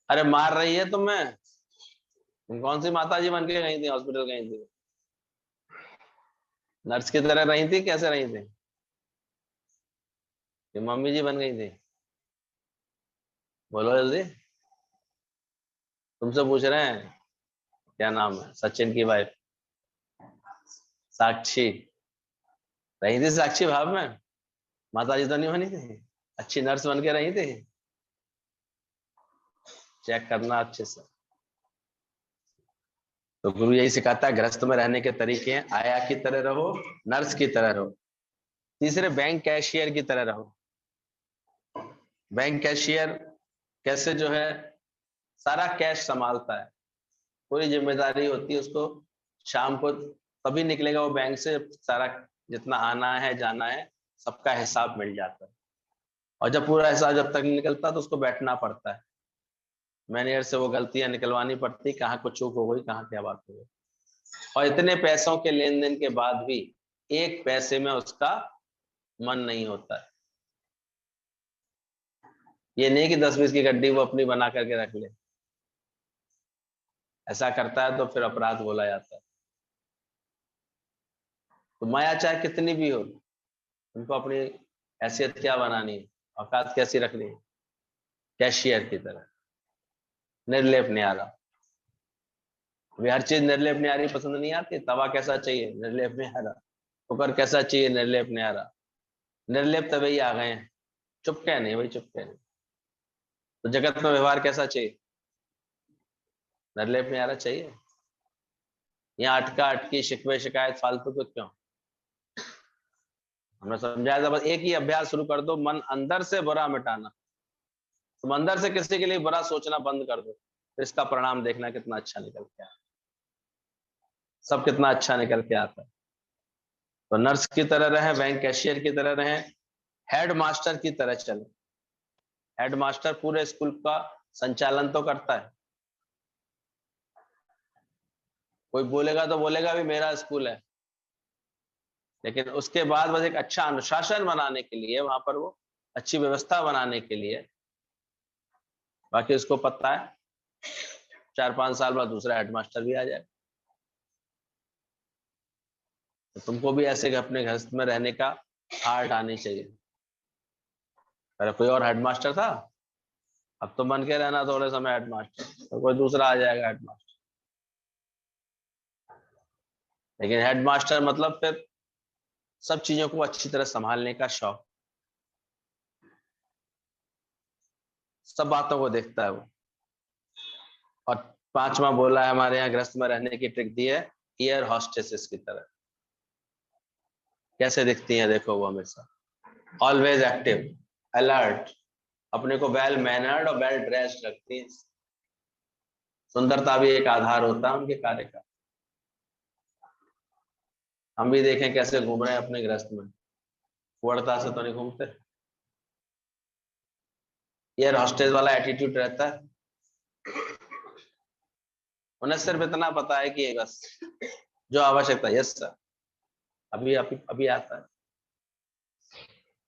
[SPEAKER 1] अरे मार रही है तुम्हें, तुम कौन सी माता जी बन के गई थी, हॉस्पिटल गई थी? नर्स की तरह रही थी, कैसे रही थी? ये मम्मी जी बन गई थी? बोलो जल्दी, तुमसे पूछ रहे हैं। क्या नाम है सचिन की वाइफ? साक्षी रही थी, साक्षी भाव में। माता जी तो नहीं बनी थी, अच्छी नर्स बन के रही थी। चेक करना अच्छे से। तो गुरु यही सिखाता है, गृहस्थ में रहने के तरीके हैं, आया की तरह रहो, नर्स की तरह रहो। तीसरे, बैंक कैशियर की तरह रहो। बैंक कैशियर कैसे जो है सारा कैश संभालता है, पूरी जिम्मेदारी होती है उसको। शाम को तभी निकलेगा वो बैंक से, सारा जितना आना है जाना है सबका हिसाब मिल जाता है। और जब पूरा हिसाब जब तक नहीं निकलता तो उसको बैठना पड़ता है, मैनेजर से वो गलतियां निकलवानी पड़ती, कहाँ कुछ चूक हो गई, कहाँ क्या बात हो गई। और इतने पैसों के लेन देन के बाद भी एक पैसे में उसका मन नहीं होता है। ये नहीं कि 10-20 की गड्डी वो अपनी बना करके रख ले, ऐसा करता है तो फिर अपराध बोला जाता है। तो माया चाहे कितनी भी हो, उनको अपनी हैसियत क्या बनानी है, औकात कैसी रखनी है, कैशियर की तरह निर्लेप न्यारा। अभी हर चीज निर्लेप न्यारी पसंद नहीं आती, तवा कैसा चाहिए, निर्लेप न्यारा। कुकर कैसा चाहिए, निर्लेप न्यारा। निर्लेप तभी आ गए हैं, चुपके नहीं भाई, चुपके नहीं। तो जगत में व्यवहार कैसा चाहिए, निर्लेप न्यारा चाहिए। यहाँ अटका अटकी शिकवे शिकायत फालतू को क्यों? हमने समझाया था, बस एक ही अभ्यास शुरू कर दो, मन अंदर से बुरा मिटाना। तुम अंदर से किसी के लिए बुरा सोचना बंद कर दो, फिर इसका परिणाम देखना कितना अच्छा निकल के आता, सब कितना अच्छा निकल के आता है। तो नर्स की तरह रहे, बैंक कैशियर की तरह रहे, हेड मास्टर की तरह चले। हेड मास्टर पूरे स्कूल का संचालन तो करता है, कोई बोलेगा तो बोलेगा भी मेरा स्कूल है, लेकिन उसके बाद बस एक अच्छा अनुशासन बनाने के लिए वहां पर वो अच्छी व्यवस्था बनाने के लिए, बाकी उसको पता है 4-5 साल बाद दूसरा हेडमास्टर भी आ जाए। तो तुमको भी ऐसे अपने घर में रहने का आर्ट आनी चाहिए। अरे कोई और हेडमास्टर था, अब तो बन के रहना थोड़े समय हेडमास्टर, तो कोई दूसरा आ जाएगा हेडमास्टर। लेकिन हेडमास्टर मतलब फिर सब चीजों को अच्छी तरह संभालने का शौक, सब बातों को देखता है वो। और पांचवा बोला है हमारे यहाँ गृहस्थ में रहने की ट्रिक दी है, एयर हॉस्टेसेस की तरह। कैसे दिखती हैं देखो, वो हमेशा ऑलवेज एक्टिव, अलर्ट, अपने को वेल मैनर्ड और वेल ड्रेस्ड रखती हैं। सुंदरता भी एक आधार होता है उनके कार्य का। हम भी देखें कैसे घूम रहे हैं अपने गृहस्थ में, कुड़ता से तो नहीं घूमते। एयर हॉस्टेस वाला एटीट्यूड रहता है, उन्हें सिर्फ इतना पता है कि बस जो आवश्यकता, यस सर, अभी अभी अभी आता है,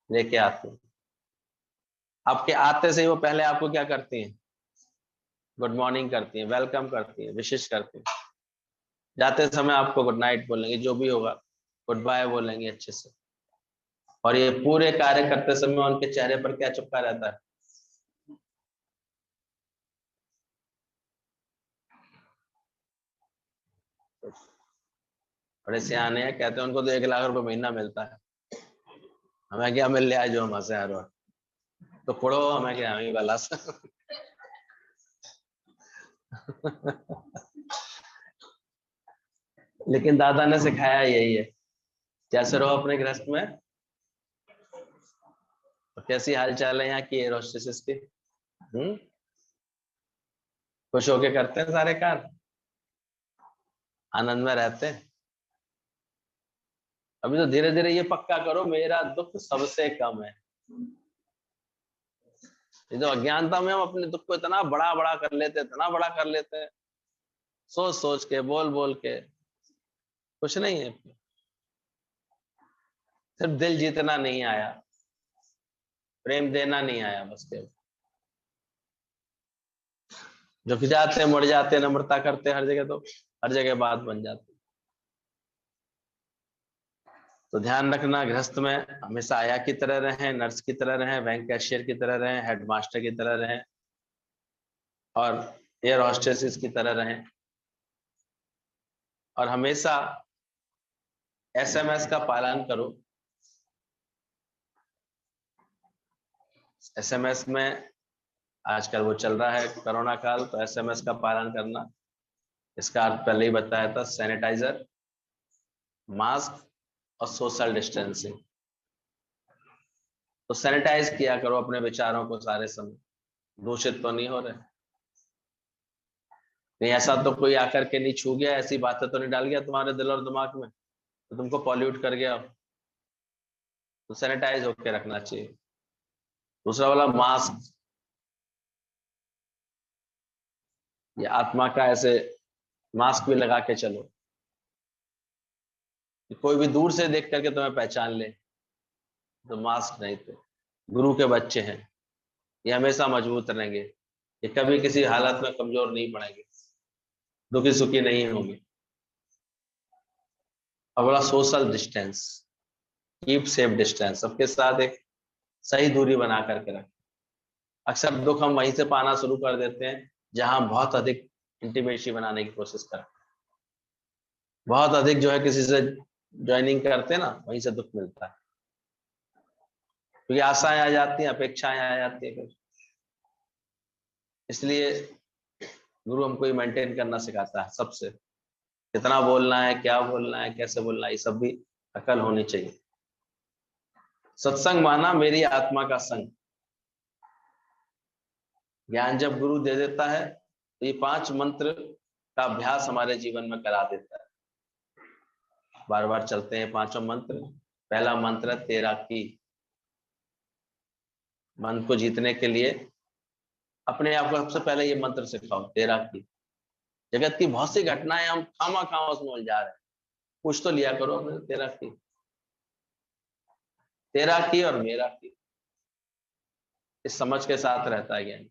[SPEAKER 1] लेके आते हैं। आपके आते से ही वो पहले आपको क्या करती हैं, गुड मॉर्निंग करती हैं, वेलकम करती हैं, विशेष करती हैं। जाते समय आपको गुड नाइट बोलेंगे, जो भी होगा गुड बाय बोलेंगे अच्छे से। और ये पूरे कार्य करते समय उनके चेहरे पर क्या चिपका रहता है, बड़े सियाने हैं, कहते हैं उनको तो 1 लाख रुपए महीना मिलता है, हमें क्या मिल रहा है जो हम हंसे हर वक्त, तो पढ़ो हमें क्या, हमें वाला लेकिन दादा ने सिखाया यही है, जैसे रहो अपने गृहस्थ में। तो कैसी हाल चाल है यहाँ की एयर होस्टेसेस की? खुश होके करते हैं सारे कार्य, आनंद में रहते हैं। अभी तो धीरे धीरे ये पक्का करो, मेरा दुख सबसे कम है। ये तो अज्ञानता में हम अपने दुख को इतना बड़ा बड़ा कर लेते हैं, इतना बड़ा कर लेते हैं, सोच सोच के, बोल बोल के। कुछ नहीं है, सिर्फ दिल जीतना नहीं आया, प्रेम देना नहीं आया, बस केवल। जो कि जाते हैं मुड़ जाते हैं, नम्रता करते हैं हर जगह, तो हर जगह बात बन जाती। तो ध्यान रखना, गृहस्थ में हमेशा आया की तरह रहें, नर्स की तरह रहें, बैंक कैशियर की तरह रहें, हेडमास्टर की तरह रहें, और एयर हॉस्टेसेस की तरह रहें। और हमेशा एसएमएस का पालन करो। एसएमएस में आजकल वो चल रहा है कोरोना काल, तो एसएमएस का पालन करना। इसका अर्थ पहले ही बताया था, सैनिटाइजर, मास्क और सोशल डिस्टेंसिंग। तो सैनिटाइज किया करो अपने विचारों को सारे समय, दूषित तो नहीं हो रहे, नहीं ऐसा तो कोई आकर के नहीं छू गया, ऐसी बातें तो नहीं डाल गया तुम्हारे दिल और दिमाग में तो तुमको पॉल्यूट कर गया। तो सैनिटाइज होकर रखना चाहिए। दूसरा वाला मास्क, ये आत्मा का ऐसे मास्क भी लगा के चलो, कोई भी दूर से देख करके तुम्हें पहचान ले। तो मास्क नहीं, तो गुरु के बच्चे हैं, ये हमेशा मजबूत रहेंगे, ये कभी किसी हालत में कमजोर नहीं पड़ेंगे, दुखी सुखी नहीं होंगे। और बड़ा social distance, keep safe distance, सबके साथ एक सही दूरी बना करके रखें। अक्सर दुख हम वहीं से पाना शुरू कर देते हैं जहां बहुत अधिक इंटीमेसी बनाने की कोशिश करते हैं, बहुत अधिक जो है किसी से ज्वाइनिंग करते हैं ना, वहीं से दुख मिलता है, क्योंकि आशाएं आ जाती हैं, अपेक्षाएं आ जाती हैं। इसलिए गुरु हमको ये मेंटेन करना सिखाता है सबसे, कितना बोलना है, क्या बोलना है, कैसे बोलना है, ये सब भी अकल होनी चाहिए। सत्संग माना मेरी आत्मा का संग। ज्ञान जब गुरु दे देता है तो ये 5 मंत्र का अभ्यास हमारे जीवन में करा देता है। बार बार चलते हैं 5 मंत्र। पहला मंत्र है तेरा की। मन को जीतने के लिए अपने आप को सबसे पहले ये मंत्र सिखाओ, तेरा की। जगत की बहुत सी घटनाएं हम खामा खामा उसमें उलझा रहे हैं, कुछ तो लिया करो अपने, तेरा की, तेरा की और मेरा की, इस समझ के साथ रहता है ज्ञान।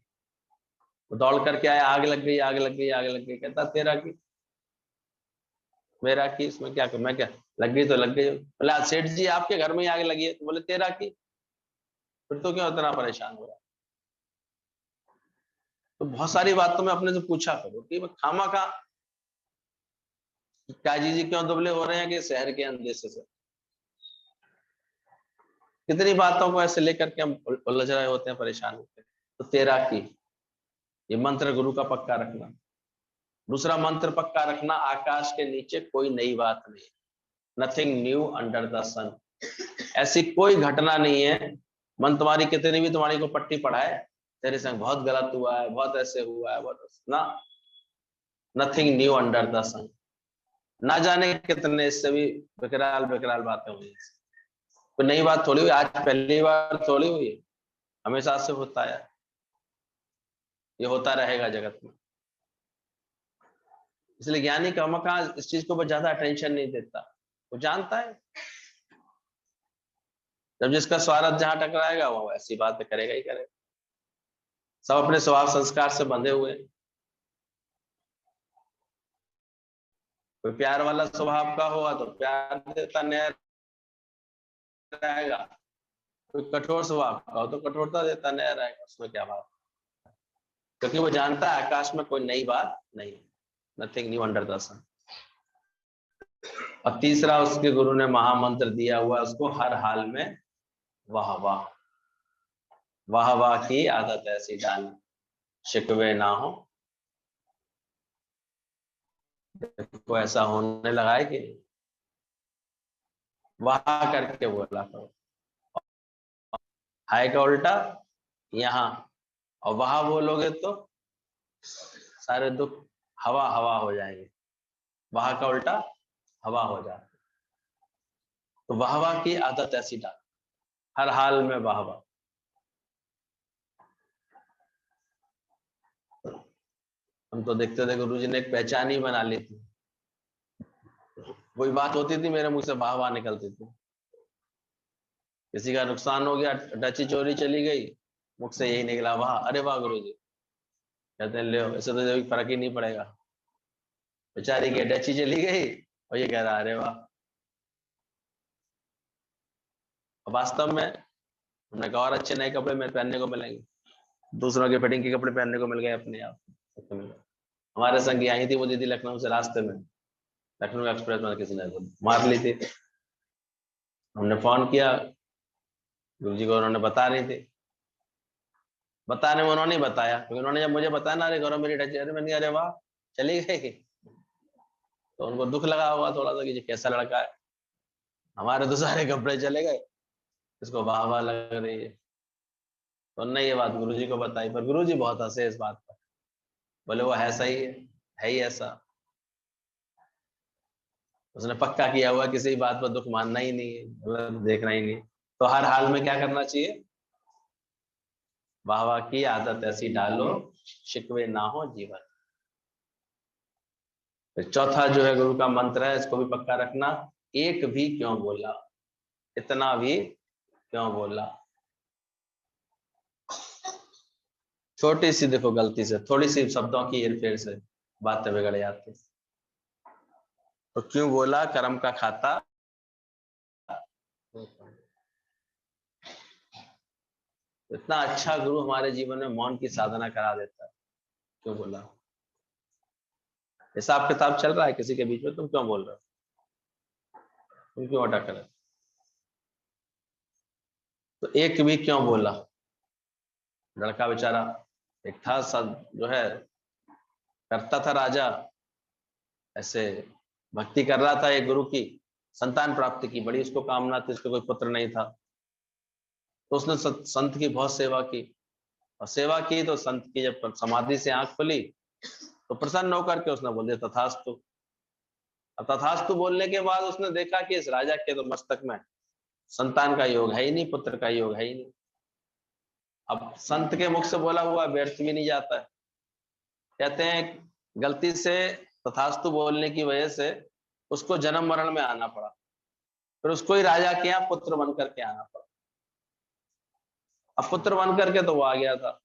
[SPEAKER 1] वो दौड़ करके आया, आग लग गई, आग लग गई, आग लग गई, कहता तेरा की मेरा की, इसमें क्या कर, मैं क्या, लग गई तो लग गई। बोला सेठ जी आपके घर में ही आग लगी है, तो बोले तेरा की, फिर तो क्यों इतना परेशान हो रहा है। तो बहुत सारी बातों में अपने से पूछा करो कि खामा खा काजी जी क्यों दुबले हो रहे हैं कि शहर के अंदेशे से। कितनी बातों को ऐसे लेकर के हम उलझ रहे होते हैं, परेशान होते हैं। तो तेरा की, ये मंत्र गुरु का पक्का रखना। दूसरा मंत्र पक्का रखना, आकाश के नीचे कोई नई बात नहीं, नथिंग न्यू अंडर द सन। ऐसी कोई घटना नहीं है, मन तुम्हारी कितनी भी तुम्हारी को पट्टी पढ़ाए, तेरे संग बहुत गलत हुआ है, बहुत ऐसे हुआ है, बहुत ना, नथिंग न्यू अंडर द सन। ना जाने कितने इससे भी बेकराल बेकराल बातें हुई, कोई नई बात थोड़ी हुई, आज पहली बार थोड़ी हुई है, हमेशा से होता है, ये होता रहेगा जगत में। इसलिए ज्ञानी कर्मका इस चीज को ज्यादा अटेंशन नहीं देता, वो जानता है जब जिसका स्वार्थ जहां टकराएगा वो ऐसी बात करेगा ही करेगा। सब अपने स्वभाव संस्कार से बंधे हुए हैं। कोई प्यार वाला स्वभाव का होगा तो प्यार देता नहीं रहेगा, कोई कठोर स्वभाव का हो तो कठोरता देता नहीं रहेगा, उसमें क्या बात, क्योंकि वो जानता है आकाश में कोई नई बात नहीं, नथिंग न्यू अंडर द सन। और तीसरा उसके गुरु ने महामंत्र दिया हुआ उसको, हर हाल में वाह वाह, वाह वाह की आदत ऐसी डाल, शिकवे ना हो। को ऐसा होने लगा है कि वाह करके बोला करो, हाय का उल्टा यहाँ, और वहां बोलोगे तो सारे दुख हवा हवा हो जाएंगे, वहां का उल्टा हवा हो जाए। तो वाह वाह की आदत ऐसी डाल, हर हाल में वाह वाह। हम तो देखते थे गुरु जी ने एक पहचान ही बना ली थी, कोई बात होती थी मेरे मुंह से वाह वाह निकलती थी। किसी का नुकसान हो गया, डची चोरी चली गई, मुख से यही निकला वाह, अरे वाह गुरु जी। कहते हैं ले ऐसे तो कोई फर्क ही नहीं पड़ेगा। बेचारी की अटैची चली गई और ये कह रहा अरे वाह। वास्तव में हमने कहा और अच्छे नए कपड़े में पहनने को मिलेंगे, दूसरों के फिटिंग के कपड़े पहनने को मिल गए अपने आप। हमारे संग ये आई थी वो दीदी लखनऊ से, रास्ते में लखनऊ एक्सप्रेस में किसी ने मार ली थी। हमने फोन किया गुरुजी को, उन्होंने बता रही थी। बताने में उन्होंने बताया, क्योंकि उन्होंने जब मुझे बताया ना अरे गौरव मेरी अटैची, अरे मैंने अरे वाह चली गई। तो उनको दुख लगा होगा थोड़ा सा कि ये कैसा लड़का है, हमारे तो सारे कपड़े चले गए, इसको वाह वाह लग रही है। तो उन्होंने ये बात गुरुजी को बताई, पर गुरुजी बहुत हंसे इस बात पर, बोले वो है सही है ही ऐसा। उसने पक्का किया हुआ किसी बात पर दुख मानना ही नहीं है, मतलब देखना ही नहीं। तो हर हाल में क्या करना चाहिए, वाह वाह की आदत ऐसी डालो शिकवे ना हो जीवन। फिर चौथा जो है गुरु का मंत्र है, इसको भी पक्का रखना, एक भी क्यों बोला, इतना भी क्यों बोला। छोटी सी देखो गलती से, थोड़ी सी शब्दों की हेरफेर से बातें बिगड़ जाती। तो क्यों बोला कर्म का खाता। इतना अच्छा गुरु हमारे जीवन में मौन की साधना करा देता है, क्यों बोला। हिसाब किताब चल रहा है किसी के बीच में, तुम क्यों बोल रहे हो, तुम क्यों अटक रहे हो। तो एक भी क्यों बोला। लड़का बेचारा एक था सब जो है करता था राजा, ऐसे भक्ति कर रहा था एक गुरु की, संतान प्राप्ति की बड़ी उसको कामना थी, उसको कोई पुत्र नहीं था। तो उसने संत की बहुत सेवा की, और सेवा की तो संत की जब समाधि से आंख खुली तो प्रसन्न होकर के उसने बोल दिया तथास्तु। अब तथास्तु बोलने के बाद उसने देखा कि इस राजा के तो मस्तक में संतान का योग है ही नहीं, पुत्र का योग है ही नहीं। अब संत के मुख से बोला हुआ व्यर्थ भी नहीं जाता है। कहते हैं गलती से तथास्तु बोलने की वजह से उसको जन्म मरण में आना पड़ा, फिर उसको ही राजा के यहाँ पुत्र बन करके आना पड़ा। अब पुत्र बन करके तो वो आ गया था,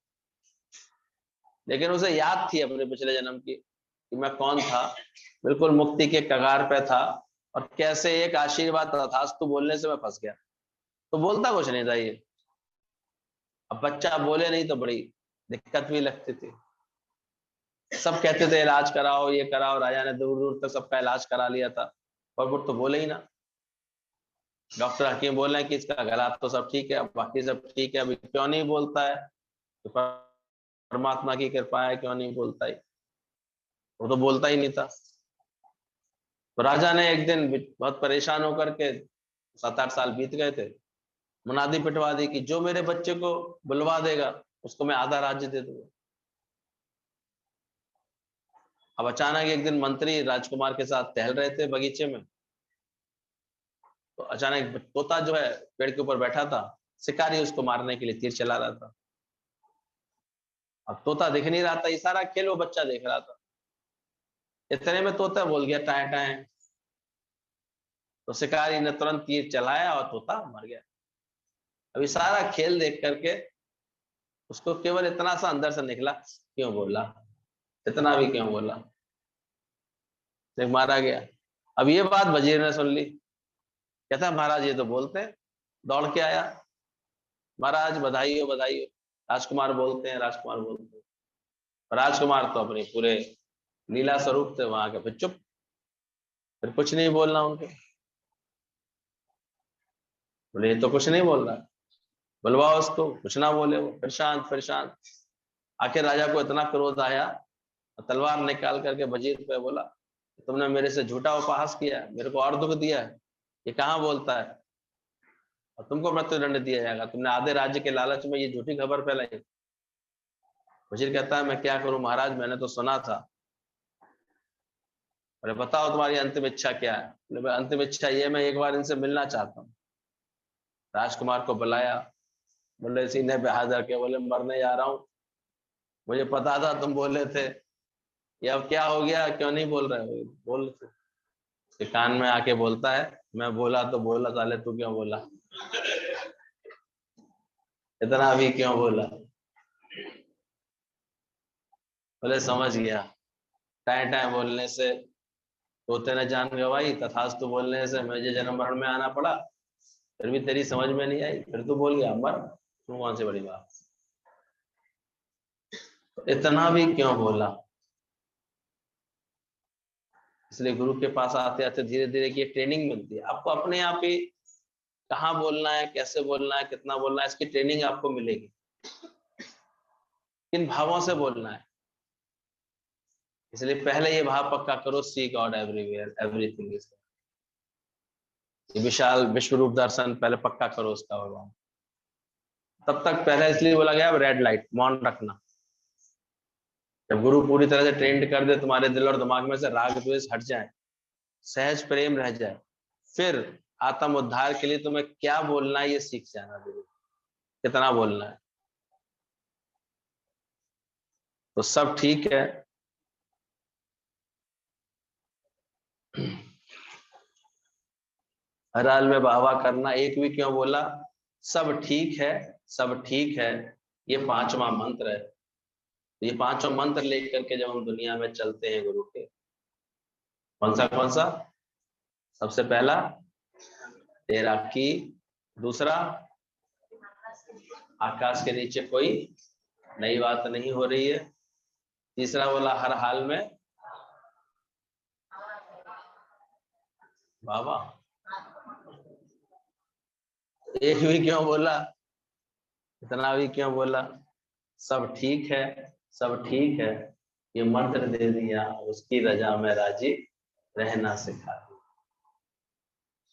[SPEAKER 1] लेकिन उसे याद थी अपने पिछले जन्म की कि मैं कौन था, बिल्कुल मुक्ति के कगार पे था, और कैसे एक आशीर्वाद तथास्तु बोलने से मैं फंस गया। तो बोलता कुछ नहीं था ये। अब बच्चा बोले नहीं तो बड़ी दिक्कत भी लगती थी। सब कहते थे इलाज कराओ ये कराओ, राजा ने दूर दूर तक सबका इलाज करा लिया था, पर वो तो बोले ही ना। डॉक्टर हकीम बोल रहे हैं कि इसका गला तो सब ठीक है, बाकी सब ठीक है, अभी क्यों नहीं बोलता है, तो परमात्मा की कृपा है क्यों नहीं बोलता है, वो तो बोलता ही नहीं था। तो राजा ने एक दिन बहुत परेशान होकर के, 7-8 साल बीत गए थे, मुनादी पिटवा दी कि जो मेरे बच्चे को बुलवा देगा उसको मैं आधा राज्य दे दूंगा। अब अचानक एक दिन मंत्री राजकुमार के साथ टहल रहे थे बगीचे में, तो अचानक तोता जो है पेड़ के ऊपर बैठा था, शिकारी उसको मारने के लिए तीर चला रहा था। अब तोता दिख नहीं रहा था, ये सारा खेल वो बच्चा देख रहा था। इतने में तोता बोल गया टाए टाए, तो शिकारी ने तुरंत तीर चलाया और तोता मर गया। अभी सारा खेल देख करके उसको केवल इतना सा अंदर से निकला, क्यों बोला, इतना भी क्यों बोला, मारा गया। अब ये बात वजीर ने सुन ली, कहता महाराज ये तो बोलते हैं। दौड़ के आया, महाराज बधाई हो बधाई हो, राजकुमार बोलते हैं राजकुमार बोलते हैं। राजकुमार तो अपने पूरे लीला स्वरूप थे वहां के, फिर चुप, फिर कुछ नहीं बोलना उनको। बोले ये तो कुछ नहीं बोल रहा, बुलवाओ उसको, कुछ ना बोले वो, फिर शांत फिर शांत। आखिर राजा को इतना क्रोध आया, तलवार निकाल करके वजीर पे बोला तुमने मेरे से झूठा उपहास किया, मेरे को और दुख दिया है, ये कहाँ बोलता है, और तुमको मृत्युदंड दिया जाएगा, तुमने आधे राज्य के लालच में ये झूठी खबर फैलाई। वजीर कहता है मैं क्या करूं महाराज, मैंने तो सुना था। बोले बताओ तुम्हारी अंतिम इच्छा क्या है। बोले अंतिम इच्छा ये, मैं एक बार इनसे मिलना चाहता हूँ। राजकुमार को बुलाया, बोले सीने पे हाथ रखे, बोले मरने जा रहा हूँ, मुझे पता था तुम बोले थे, ये अब क्या हो गया, क्यों नहीं बोल रहे हो, बोल। उसके कान में आके बोलता है मैं बोला तो बोला, साले तू क्यों बोला, इतना भी क्यों बोला। बोले समझ गया। टाइम टाइम बोलने से तोते ने जान गवाई, तथास्तु बोलने से मुझे जन्म मरण में आना पड़ा, फिर भी तेरी समझ में नहीं आई, फिर तू बोल गया मर, तू कौन सी बड़ी बात। इतना भी क्यों बोला। इसलिए गुरु के पास आते आते धीरे धीरे की ट्रेनिंग मिलती है आपको, अपने आप ही कहाँ बोलना है, कैसे बोलना है, कितना बोलना है, इसकी ट्रेनिंग आपको मिलेगी। किन भावों से बोलना है, इसलिए पहले ये भाव पक्का करो, सी गॉड एवरीवेयर एवरीथिंग इज। विशाल विश्व रूप दर्शन पहले पक्का करो उसका भगवान। तब तक पहले इसलिए बोला गया रेड लाइट मौन रखना। जब गुरु पूरी तरह से ट्रेंड कर दे, तुम्हारे दिल और दिमाग में से राग द्वेष हट जाए, सहज प्रेम रह जाए, फिर आत्म उद्धार के लिए तुम्हें क्या बोलना है ये सीख जाना गुरु, कितना बोलना है। तो सब ठीक है। हर हाल में वाहवा करना, एक भी क्यों बोला, सब ठीक है, सब ठीक है, ये पांचवा मंत्र है। ये पांचों मंत्र लेकर के जब हम दुनिया में चलते हैं गुरु के, कौन सा, सबसे पहला तेरा की, दूसरा आकाश के नीचे कोई नई बात नहीं हो रही है, तीसरा बोला हर हाल में बाबा, एक भी क्यों बोला, इतना भी क्यों बोला, सब ठीक है, सब ठीक है, ये मंत्र दे दिया, उसकी रजा में राजी रहना सिखा दिया।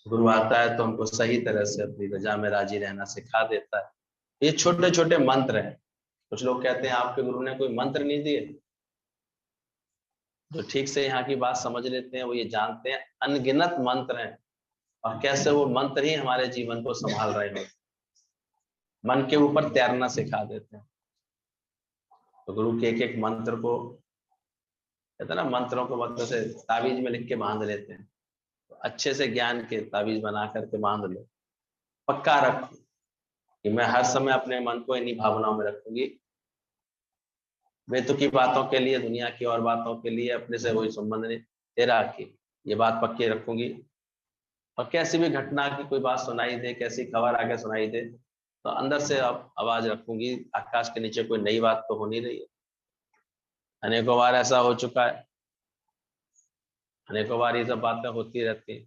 [SPEAKER 1] गुरु आता है तो हमको सही तरह से अपनी रजा में राजी रहना सिखा देता है। ये छोटे छोटे मंत्र हैं। कुछ लोग कहते हैं आपके गुरु ने कोई मंत्र नहीं दिए, जो ठीक से यहाँ की बात समझ लेते हैं वो ये जानते हैं अनगिनत मंत्र हैं, और कैसे वो मंत्र ही हमारे जीवन को संभाल रहे हैं, मन के ऊपर तैरना सिखा देते हैं। तो गुरु के एक एक मंत्र को, कहते हैं ना मंत्रों को मतलब से ताबीज में लिख के बांध लेते हैं, तो अच्छे से ज्ञान के ताबीज बना करके बांध लो, पक्का रखो कि मैं हर समय अपने मन को इन्हीं भावनाओं में रखूंगी, बेतुकी बातों के लिए, दुनिया की और बातों के लिए अपने से कोई संबंध नहीं, तेरा की ये बात पक्की रखूंगी। और कैसी भी घटना की कोई बात सुनाई दे, कैसी खबर आके सुनाई दे, तो अंदर से अब आवाज रखूंगी, आकाश के नीचे कोई नई बात तो हो नहीं रही है। अनेकों बार ऐसा हो चुका है, अनेकों बार ये सब बातें होती रहती है,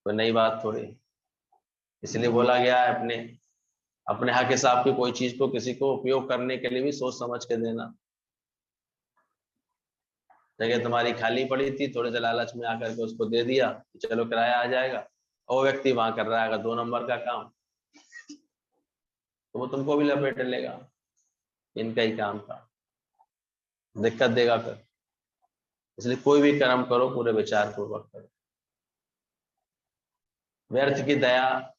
[SPEAKER 1] कोई नई बात थोड़ी। इसलिए बोला गया है अपने अपने हक हिसाब की कोई चीज को किसी को उपयोग करने के लिए भी सोच समझ के देना। जगह तुम्हारी खाली पड़ी थी, थोड़े से लालच में आकर के उसको दे दिया कि चलो किराया आ जाएगा, और वो व्यक्ति वहां कर रहा है 2 नंबर का काम, तो वो तुमको भी लपेट लेगा, इनका ही काम था, दिक्कत देगा फिर। इसलिए कोई भी कर्म करो पूरे विचार पूर्वक करो। व्यर्थ की दया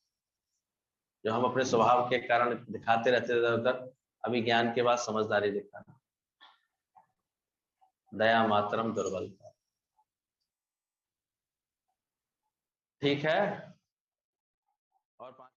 [SPEAKER 1] जो हम अपने स्वभाव के कारण दिखाते रहते थे उधर, अभी ज्ञान के बाद समझदारी दिखाना, दया मात्रम दुर्बलता। ठीक है।